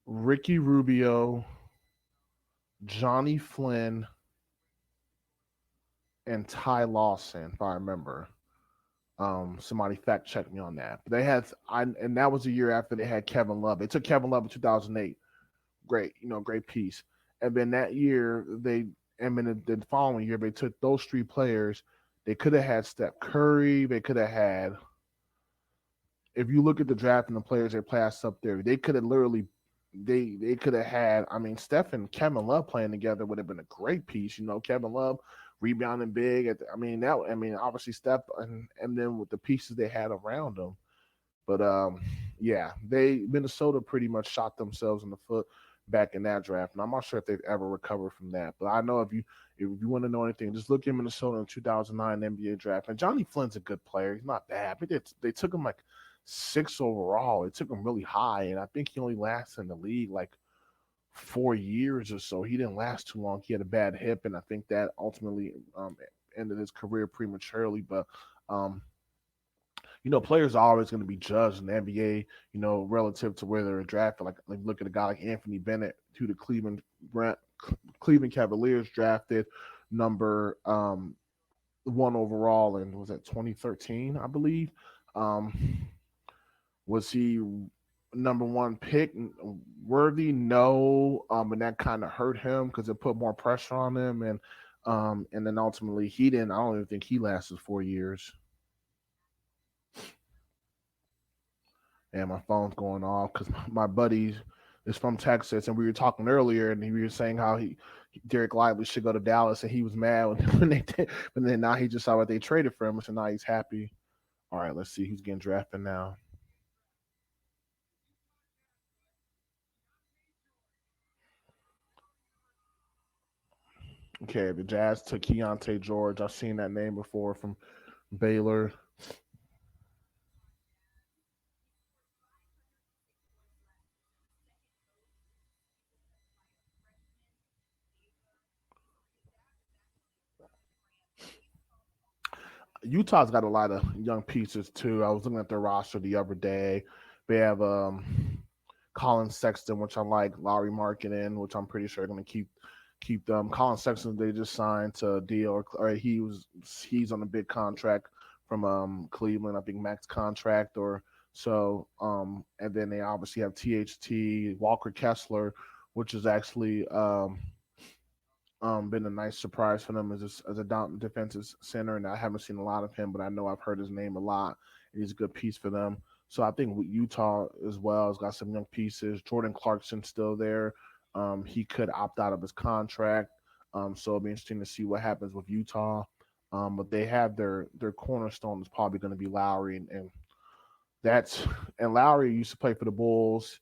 Ricky Rubio, Johnny Flynn, and Ty Lawson, if I remember. Somebody fact check me on that. But and that was a year after they had Kevin Love. They took Kevin Love in 2008. Great, great piece. And then that year and then the following year they took those three players. They could have had Steph Curry. They could have had. If you look at the draft and the players they passed up there, they could have literally. They could have had. I mean, Steph and Kevin Love playing together would have been a great piece. Kevin Love rebounding big. Obviously Steph and then with the pieces they had around them. But yeah, Minnesota pretty much shot themselves in the foot back in that draft, and I'm not sure if they've ever recovered from that. But I know if you want to know anything, just look at Minnesota in 2009 NBA draft. And Johnny Flynn's a good player; he's not bad. But they took him like six overall. They took him really high, and I think he only lasted in the league like 4 years or so. He didn't last too long. He had a bad hip, and I think that ultimately ended his career prematurely. But um, players are always going to be judged in the NBA, relative to where they're drafted. Like look at a guy like Anthony Bennett, who the Cleveland Cavaliers drafted number one overall, and was that 2013, I believe. Um, was he number one pick worthy? No, and that kind of hurt him because it put more pressure on him, and then ultimately he didn't. I don't even think he lasted 4 years. And my phone's going off because my buddy is from Texas, and we were talking earlier, and we were saying how Derek Lively should go to Dallas, and he was mad when they did, but then now he just saw what they traded for him, so now he's happy. All right, let's see who's getting drafted now. Okay, the Jazz took Keontae George. I've seen that name before from Baylor. Utah's got a lot of young pieces too. I was looking at their roster the other day. They have Colin Sexton, which I like, Laurie Markkinen, which I'm pretty sure are going to keep them. Colin Sexton, they just signed to a deal, or he's on a big contract from Cleveland, I think max contract or so. And then they obviously have THT Walker Kessler, which is actually been a nice surprise for them as a defensive center, and I haven't seen a lot of him, but I know I've heard his name a lot, and he's a good piece for them. So I think with Utah as well has got some young pieces. Jordan Clarkson's still there. He could opt out of his contract, so it'll be interesting to see what happens with Utah. But they have their cornerstone is probably going to be Lowry, that's and Lowry used to play for the Bulls.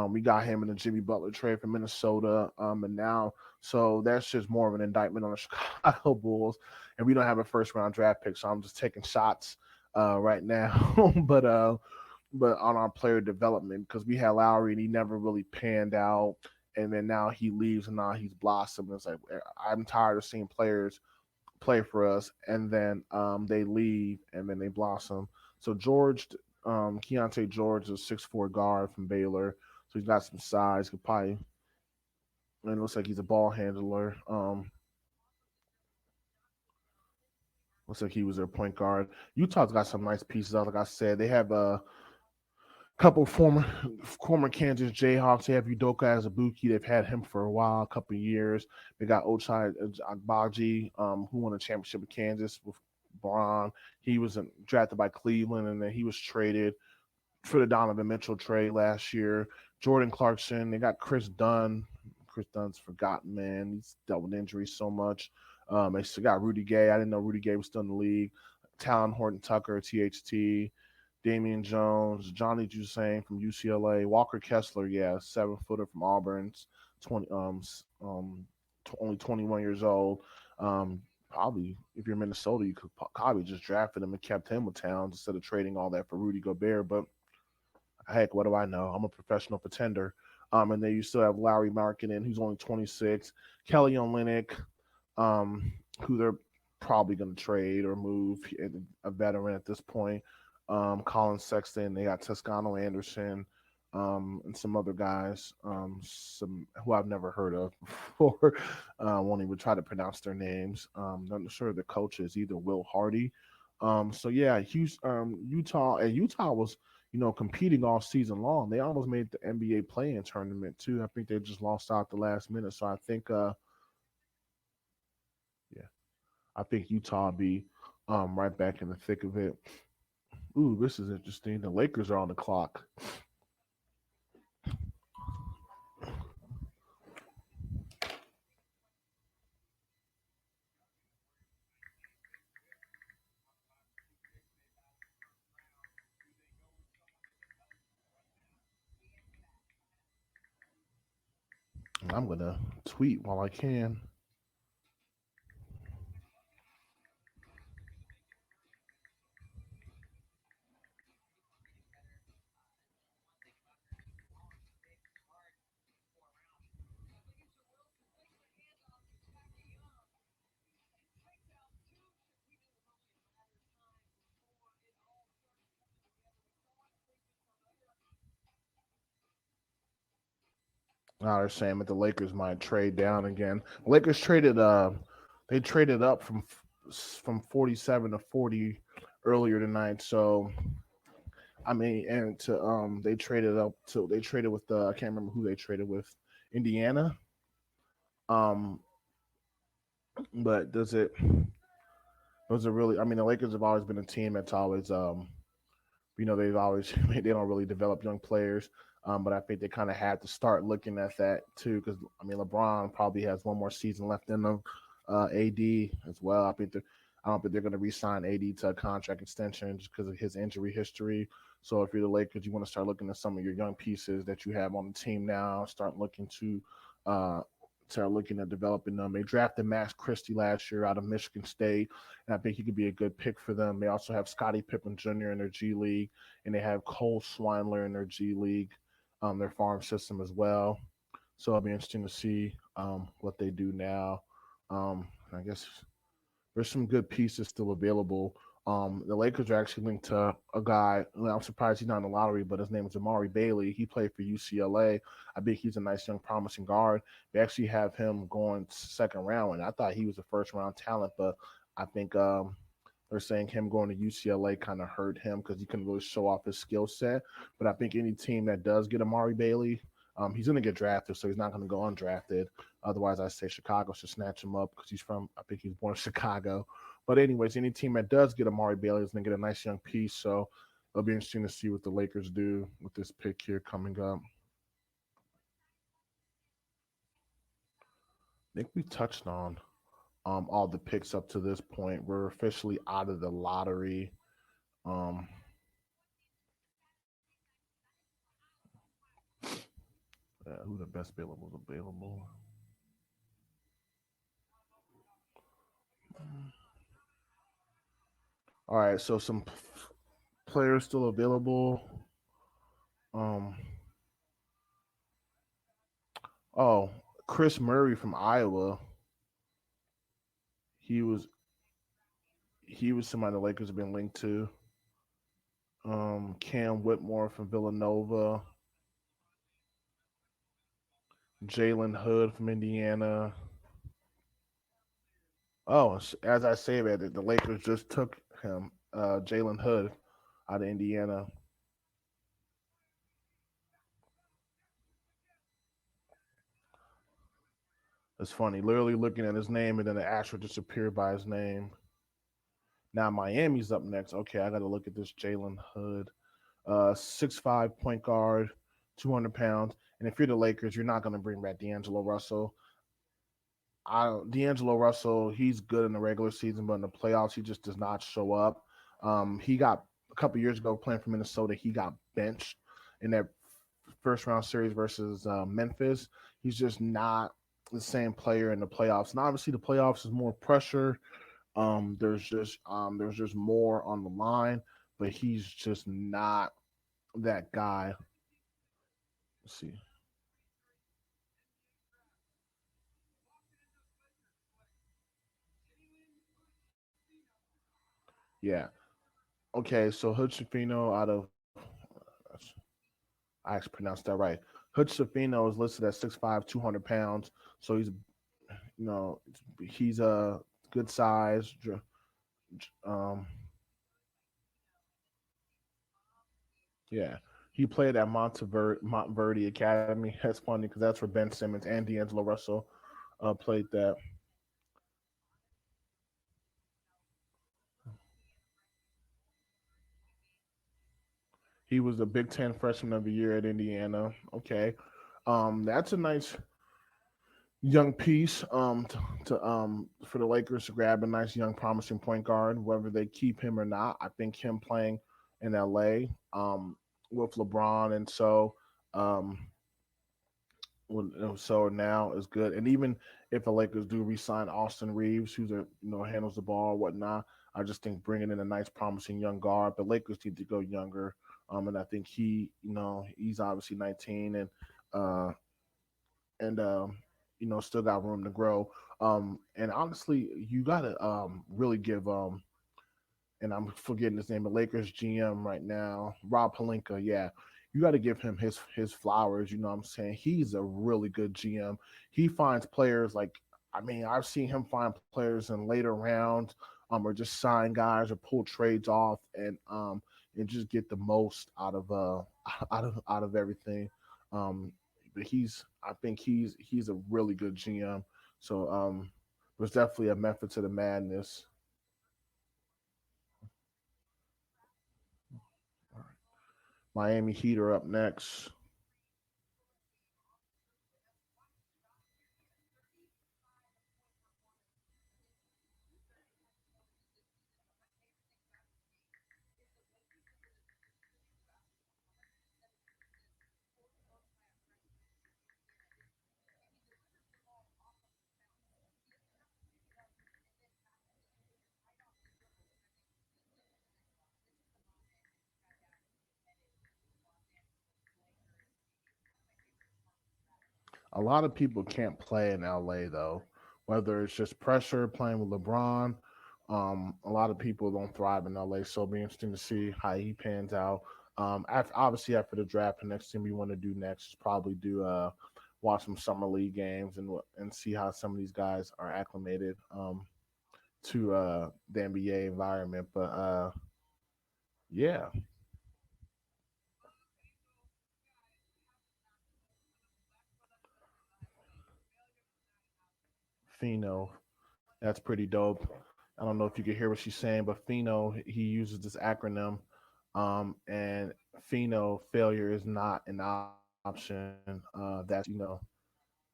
We got him in the Jimmy Butler trade from Minnesota, and now so that's just more of an indictment on the Chicago Bulls, and we don't have a first round draft pick, so I'm just taking shots right now, but on our player development because we had Lowry and he never really panned out, and then now he leaves and now he's blossomed. It's like I'm tired of seeing players play for us, and then they leave and then they blossom. So Keontae George is a 6'4" guard from Baylor, so he's got some size. Could probably and it looks like he's a ball handler. Looks like he was their point guard. Utah's got some nice pieces. Like I said, they have a couple former Kansas Jayhawks. They have Udoka Azubuike. They've had him for a while, a couple of years. They got Ochai Agbaji, who won a championship with Kansas with Braun. He was drafted by Cleveland, and then he was traded for the Donovan Mitchell trade last year. Jordan Clarkson. They got Chris Dunn. Chris Dunn's forgotten, man. He's dealt with injuries so much. They still got Rudy Gay. I didn't know Rudy Gay was still in the league. Talon Horton Tucker, THT. Damian Jones, Johnny Jusain from UCLA, Walker Kessler, yeah, 7-footer from Auburn's 20 only 21 years old. Probably if you're Minnesota, you could probably just drafted him and kept him with Towns instead of trading all that for Rudy Gobert. But Heck, what do I know? I'm a professional pretender. And then you still have Lowry Markkinen, who's only 26, Kelly Olynyk, um, who they're probably going to trade or move, a veteran at this point. Colin Sexton, they got Toscano Anderson, and some other guys, some who I've never heard of before. Won't even try to pronounce their names. I'm not sure the coach is either Will Hardy. So yeah, Utah was competing all season long. They almost made the NBA play-in tournament too. I think they just lost out the last minute. So I think, yeah, I think Utah will be right back in the thick of it. Ooh, this is interesting. The Lakers are on the clock. I'm gonna tweet while I can. Now they're saying that the Lakers might trade down again. Lakers traded they traded up from 47 to 40 earlier tonight. So I mean, and to they traded with I can't remember who they traded with, Indiana. Um, but does it really? I mean, the Lakers have always been a team that's always they've always they don't really develop young players. But I think they kind of had to start looking at that too, because I mean LeBron probably has one more season left in them. AD as well. I don't think they're going to re-sign AD to a contract extension just because of his injury history. So if you're the Lakers, you want to start looking at some of your young pieces that you have on the team now. Uh, start looking at developing them. They drafted Max Christie last year out of Michigan State, and I think he could be a good pick for them. They also have Scottie Pippen Jr. in their G League, and they have Cole Swindler in their G League, their farm system as well. So it'll be interesting to see what they do now. I guess there's some good pieces still available. The Lakers are actually linked to a guy. I'm surprised he's not in the lottery, but his name is Amari Bailey. He played for UCLA. I think he's a nice young promising guard. They actually have him going second round, and I thought he was a first round talent, but I think they're saying him going to UCLA kind of hurt him because he couldn't really show off his skill set. But I think any team that does get Amari Bailey, he's going to get drafted, so he's not going to go undrafted. Otherwise, I say Chicago should snatch him up because I think he's born in Chicago. But anyways, any team that does get Amari Bailey is going to get a nice young piece. So it'll be interesting to see what the Lakers do with this pick here coming up. I think we touched on all the picks up to this point. We're officially out of the lottery. Um, who the best available? All right, so some players still available. Um, oh, Chris Murray from Iowa. He was he was somebody the Lakers have been linked to. Cam Whitmore from Villanova. Jalen Hood from Indiana. Oh, as I say that, the Lakers just took him, Jalen Hood, out of Indiana. It's funny, literally looking at his name and then the asterisk just appeared by his name. Now Miami's up next. Okay, I got to look at this Jalen Hood. 6'5" point guard, 200 pounds. And if you're the Lakers, you're not going to bring back D'Angelo Russell. D'Angelo Russell, he's good in the regular season, but in the playoffs, he just does not show up. He got a couple years ago playing for Minnesota. He got benched in that first round series versus Memphis. He's just not the same player in the playoffs. And obviously, the playoffs is more pressure. There's just more on the line, but he's just not. that guy. Let's see. Yeah. Okay. So Hood out of I actually pronounced that right. Hood Shafino is listed at 6'5", 200 pounds. So you know he's a good size. Um, yeah, he played at Montverde Academy. That's funny because that's where Ben Simmons and D'Angelo Russell played that. He was the Big Ten Freshman of the Year at Indiana. Okay, that's a nice young piece for the Lakers to grab a nice young promising point guard, whether they keep him or not. I think him playing in LA with LeBron and um, so now is good. And even if the Lakers do re-sign Austin Reeves, who's handles the ball or whatnot, I just think bringing in a nice promising young guard. The Lakers need to go younger. And I think he's obviously 19 uh, and still got room to grow. And honestly, you gotta really give and I'm forgetting his name, the Lakers GM right now, Rob Palinka. Yeah, you got to give him his flowers. You know what I'm saying? He's a really good GM. He finds players like I mean, I've seen him find players in later rounds, or just sign guys or pull trades off and just get the most out of out of everything. But I think he's a really good GM. So there's definitely a method to the madness. Miami Heat are up next. A lot of people can't play in LA though, whether it's just pressure playing with LeBron. A lot of people don't thrive in LA, so it'll be interesting to see how he pans out. Obviously after the draft, the next thing we want to do next is probably do watch some summer league games and see how some of these guys are acclimated to the NBA environment. But yeah, Fino, that's pretty dope. I don't know if you could hear what she's saying, but Fino, he uses this acronym, and Fino, failure is not an option.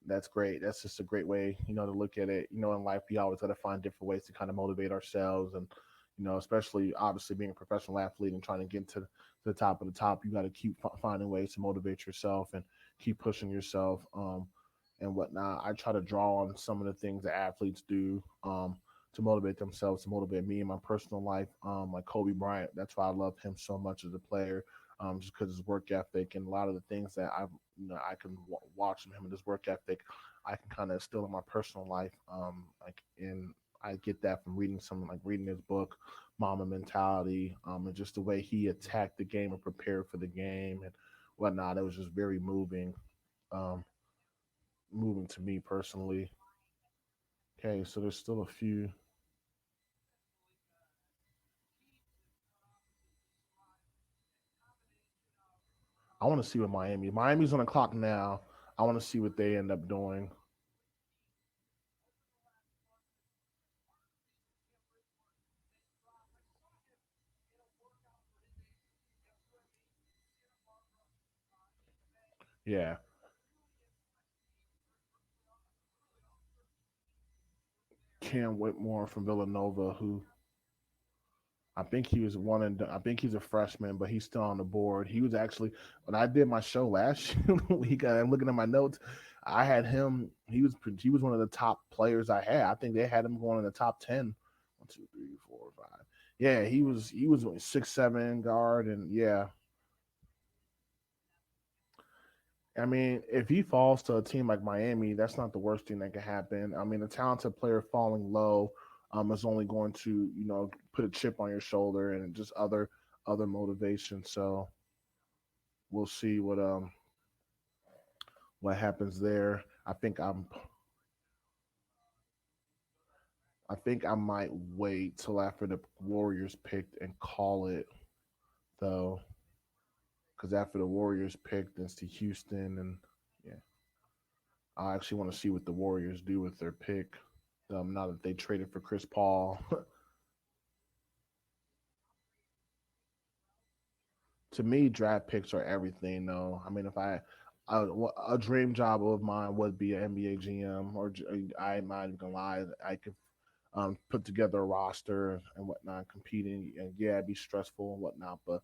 That's great. That's just a great way, to look at it. In life, we always got to find different ways to kind of motivate ourselves, and especially obviously being a professional athlete and trying to get to the top of the top, you got to keep finding ways to motivate yourself and keep pushing yourself, and whatnot. I try to draw on some of the things that athletes do, to motivate themselves, to motivate me in my personal life, like Kobe Bryant. That's why I love him so much as a player, just because his work ethic and a lot of the things that I can watch from him and his work ethic, I can kind of still in my personal life. Like in I get that from reading something like reading his book, Mama Mentality, and just the way he attacked the game and prepared for the game and whatnot. It was just very um, moving to me personally. Okay, so there's still a few. I want to see what Miami's on the clock now. I want to see what they end up doing. Yeah, Cam Whitmore from Villanova, who I think he was I think he's a freshman, but he's still on the board. He was actually when I did my show last week. I'm looking at my notes. I had him. He was one of the top players I had. I think they had him going in the top 10. 1, 2, 3, 4, 5. Yeah, he was 6'7" guard, and yeah, I mean, if he falls to a team like Miami, that's not the worst thing that could happen. I mean, a talented player falling low is only going to put a chip on your shoulder and just other motivation. So we'll see what happens there. I might wait till after the Warriors picked and call it though, because after the Warriors picked, it's to Houston, and yeah, I actually want to see what the Warriors do with their pick. Now that they traded for Chris Paul, to me, draft picks are everything. Though, I mean, if a dream job of mine would be an NBA GM, or I'm not even gonna lie, I could put together a roster and whatnot, competing, and yeah, it'd be stressful and whatnot, but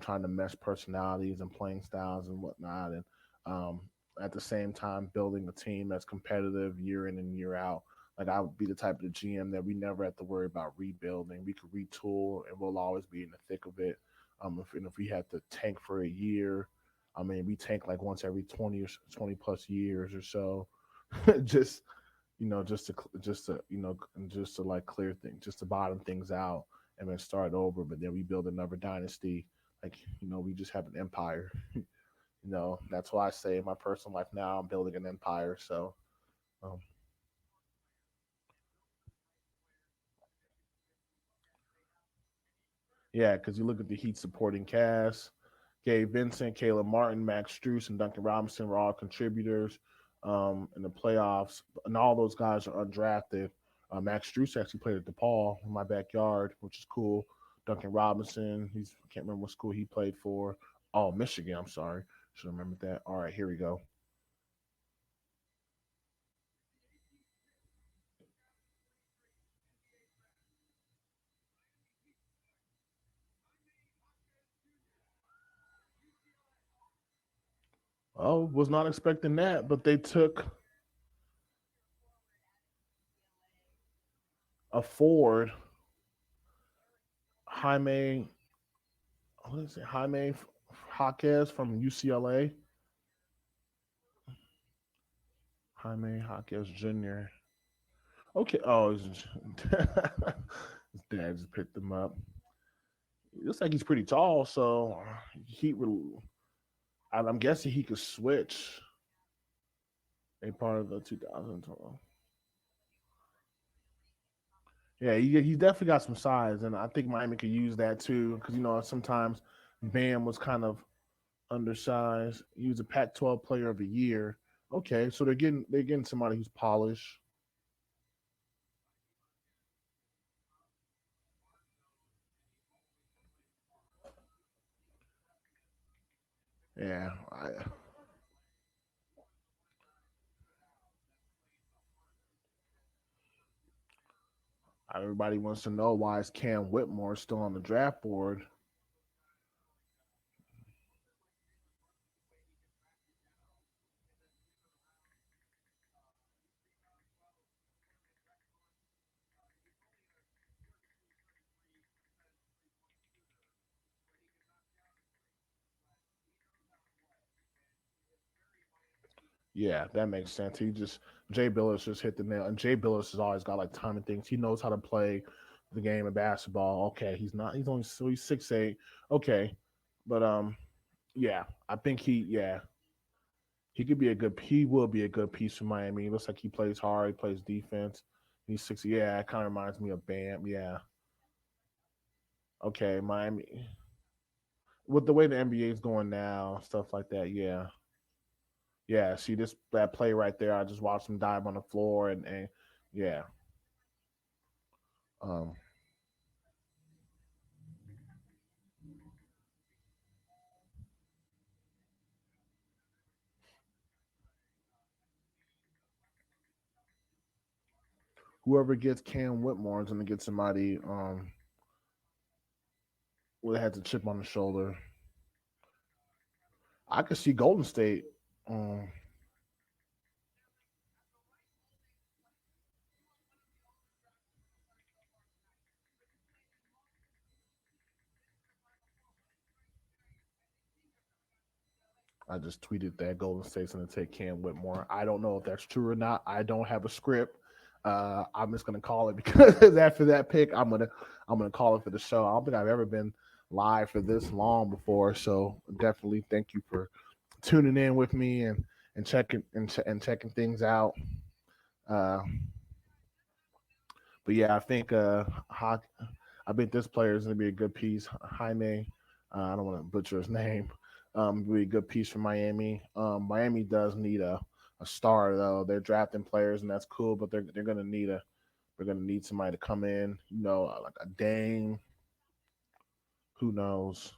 trying to mesh personalities and playing styles and whatnot, and um, at the same time building a team that's competitive year in and year out. Like I would be the type of the GM that we never have to worry about rebuilding. We could retool, and we'll always be in the thick of it. If we had to tank for a year, I mean, we tank like once every 20 plus years or so, just just to like clear things, just to bottom things out and then start over. But then we build another dynasty. Like we just have an empire. That's why I say in my personal life now I'm building an empire. So um, yeah, because you look at the Heat supporting cast. Gabe Vincent, Caleb Martin, Max Struess, and Duncan Robinson were all contributors in the playoffs, and all those guys are undrafted. Max Struess actually played at DePaul in my backyard, which is cool. Duncan Robinson, he's I can't remember what school he played for. Oh, Michigan. I'm sorry, should have remembered that. All right, here we go. Oh, was not expecting that, but they took a forward, Jaime. What is it? Jaime Jaquez from UCLA. Jaime Jaquez Jr. Okay. Oh, his dad just picked him up. It looks like he's pretty tall, so he will. I'm guessing he could switch a part of the 2012. Yeah, he definitely got some size, and I think Miami could use that too, because sometimes Bam was kind of undersized. He was a Pac-12 Player of the Year. Okay, so they're getting somebody who's polished. Yeah, everybody wants to know why is Cam Whitmore still on the draft board. Yeah, that makes sense. Jay Billis just hit the nail, and Jay Billis has always got like timing things. He knows how to play the game of basketball. Okay, he's not. He's only so he's 6'8". Okay, but yeah, I think he could be a good. He will be a good piece for Miami. He looks like he plays hard. He plays defense. He's 6. Yeah, it kind of reminds me of Bam. Yeah. Okay, Miami. With the way the NBA is going now, stuff like that. Yeah, yeah. See this that play right there. I just watched him dive on the floor, and yeah. Um, Whoever gets Cam Whitmore is going to get somebody that has a chip on the shoulder. I could see Golden State. Um, I just tweeted that Golden State's going to take Cam Whitmore. I don't know if that's true or not. I don't have a script. I'm just going to call it because after that pick, I'm gonna call it for the show. I don't think I've ever been live for this long before. So definitely thank you for tuning in with me and checking things out. Uh, but yeah, I think this player is going to be a good piece. Jaime, I don't want to butcher his name. Be a good piece for Miami. Miami does need a star though. They're drafting players and that's cool, but they're going to need a they're going to need somebody to come in. Like a Dame. Who knows?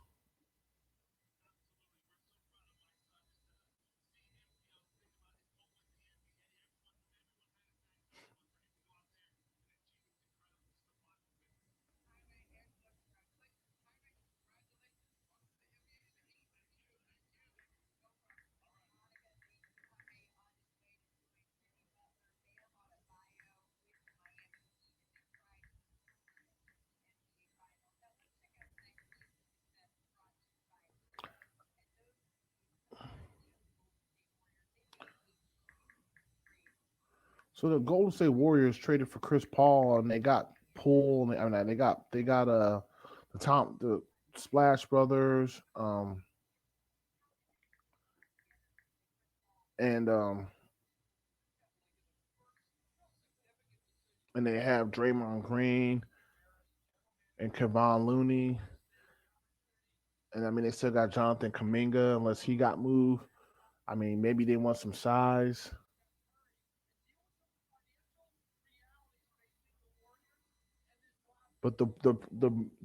So the Golden State Warriors traded for Chris Paul and they got Poole. And they got the Splash Brothers. And and they have Draymond Green and Kevon Looney. And I mean, they still got Jonathan Kaminga unless he got moved. I mean, maybe they want some size, but the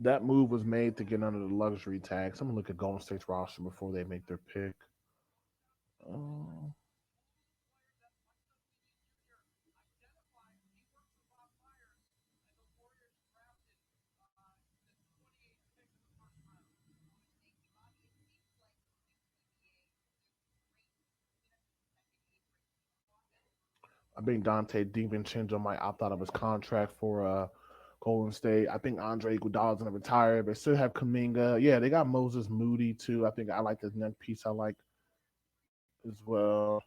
that move was made to get under the luxury tax. I'm gonna look at Golden State's roster before they make their pick. Uh, I think Dante DiVincenzo might opt out of his contract for Golden State. I think Andre Iguodala's gonna retire. They still have Kaminga. Yeah, they got Moses Moody too. I think I like this next piece. I like as well.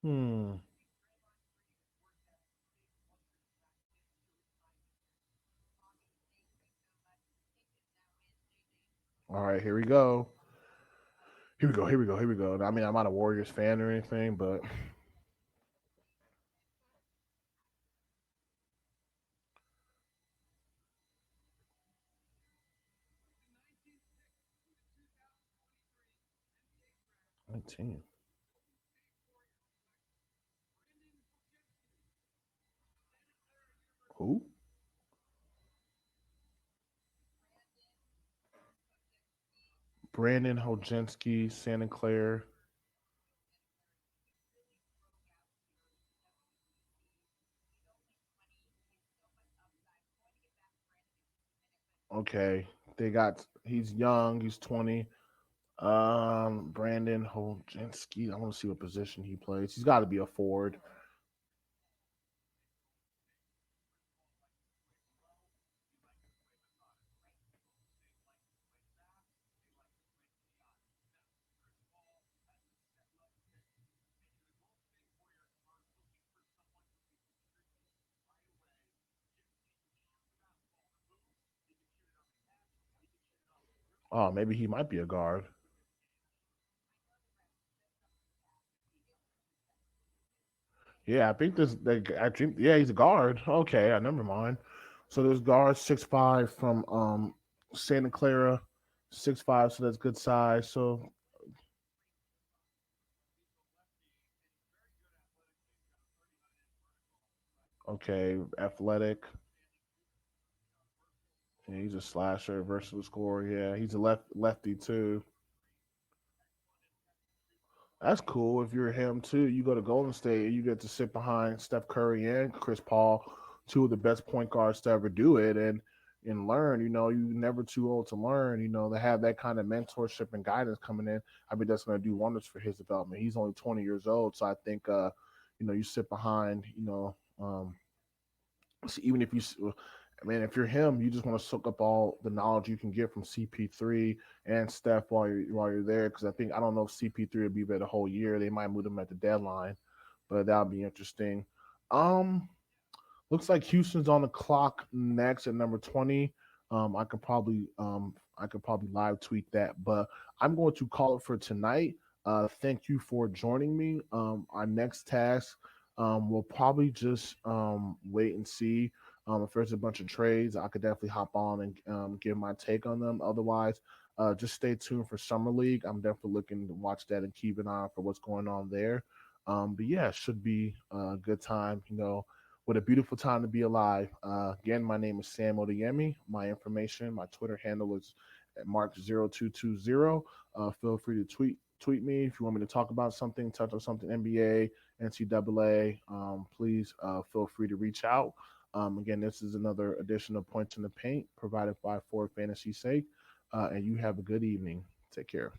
Hmm. All right, here we go. Here we go. Here we go. Here we go. I mean, I'm not a Warriors fan or anything, but 19. Who? Brandon Hojenski, Santa Clara. Okay, they got. He's young. He's 20. Brandon Hojenski. I want to see what position he plays. He's got to be a forward. Oh, maybe he might be a guard. Yeah, I think this. I think yeah, he's a guard. Okay, I never mind. So there's guard 6'5" from Santa Clara, 6'5", so that's good size. So okay, athletic. Yeah, he's a slasher, versatile scorer. Yeah, he's a lefty too. That's cool. If you're him too, you go to Golden State, you get to sit behind Steph Curry and Chris Paul, two of the best point guards to ever do it, and learn. You're never too old to learn. To have that kind of mentorship and guidance coming in. I mean, that's going to do wonders for his development. He's only 20 years old, so I think you sit behind, so even if man, if you're him, you just want to soak up all the knowledge you can get from CP3 and Steph while you're there. Because I don't know if CP3 will be there the whole year. They might move him at the deadline, but that'll be interesting. Um, Looks like Houston's on the clock next at number 20. I could probably live tweet that, but I'm going to call it for tonight. Thank you for joining me. Our next task, we'll probably just wait and see if there's a bunch of trades. I could definitely hop on and give my take on them. Otherwise, just stay tuned for Summer League. I'm definitely looking to watch that and keep an eye for what's going on there. But yeah, it should be a good time. What a beautiful time to be alive. Again, my name is Sam Odeyemi. My information, my Twitter handle is at Mark0220. Feel free to tweet me if you want me to talk about something, touch on something NBA, NCAA. Please feel free to reach out. Again, this is another edition of Points in the Paint provided by For Fantasy Sake. And you have a good evening. Take care.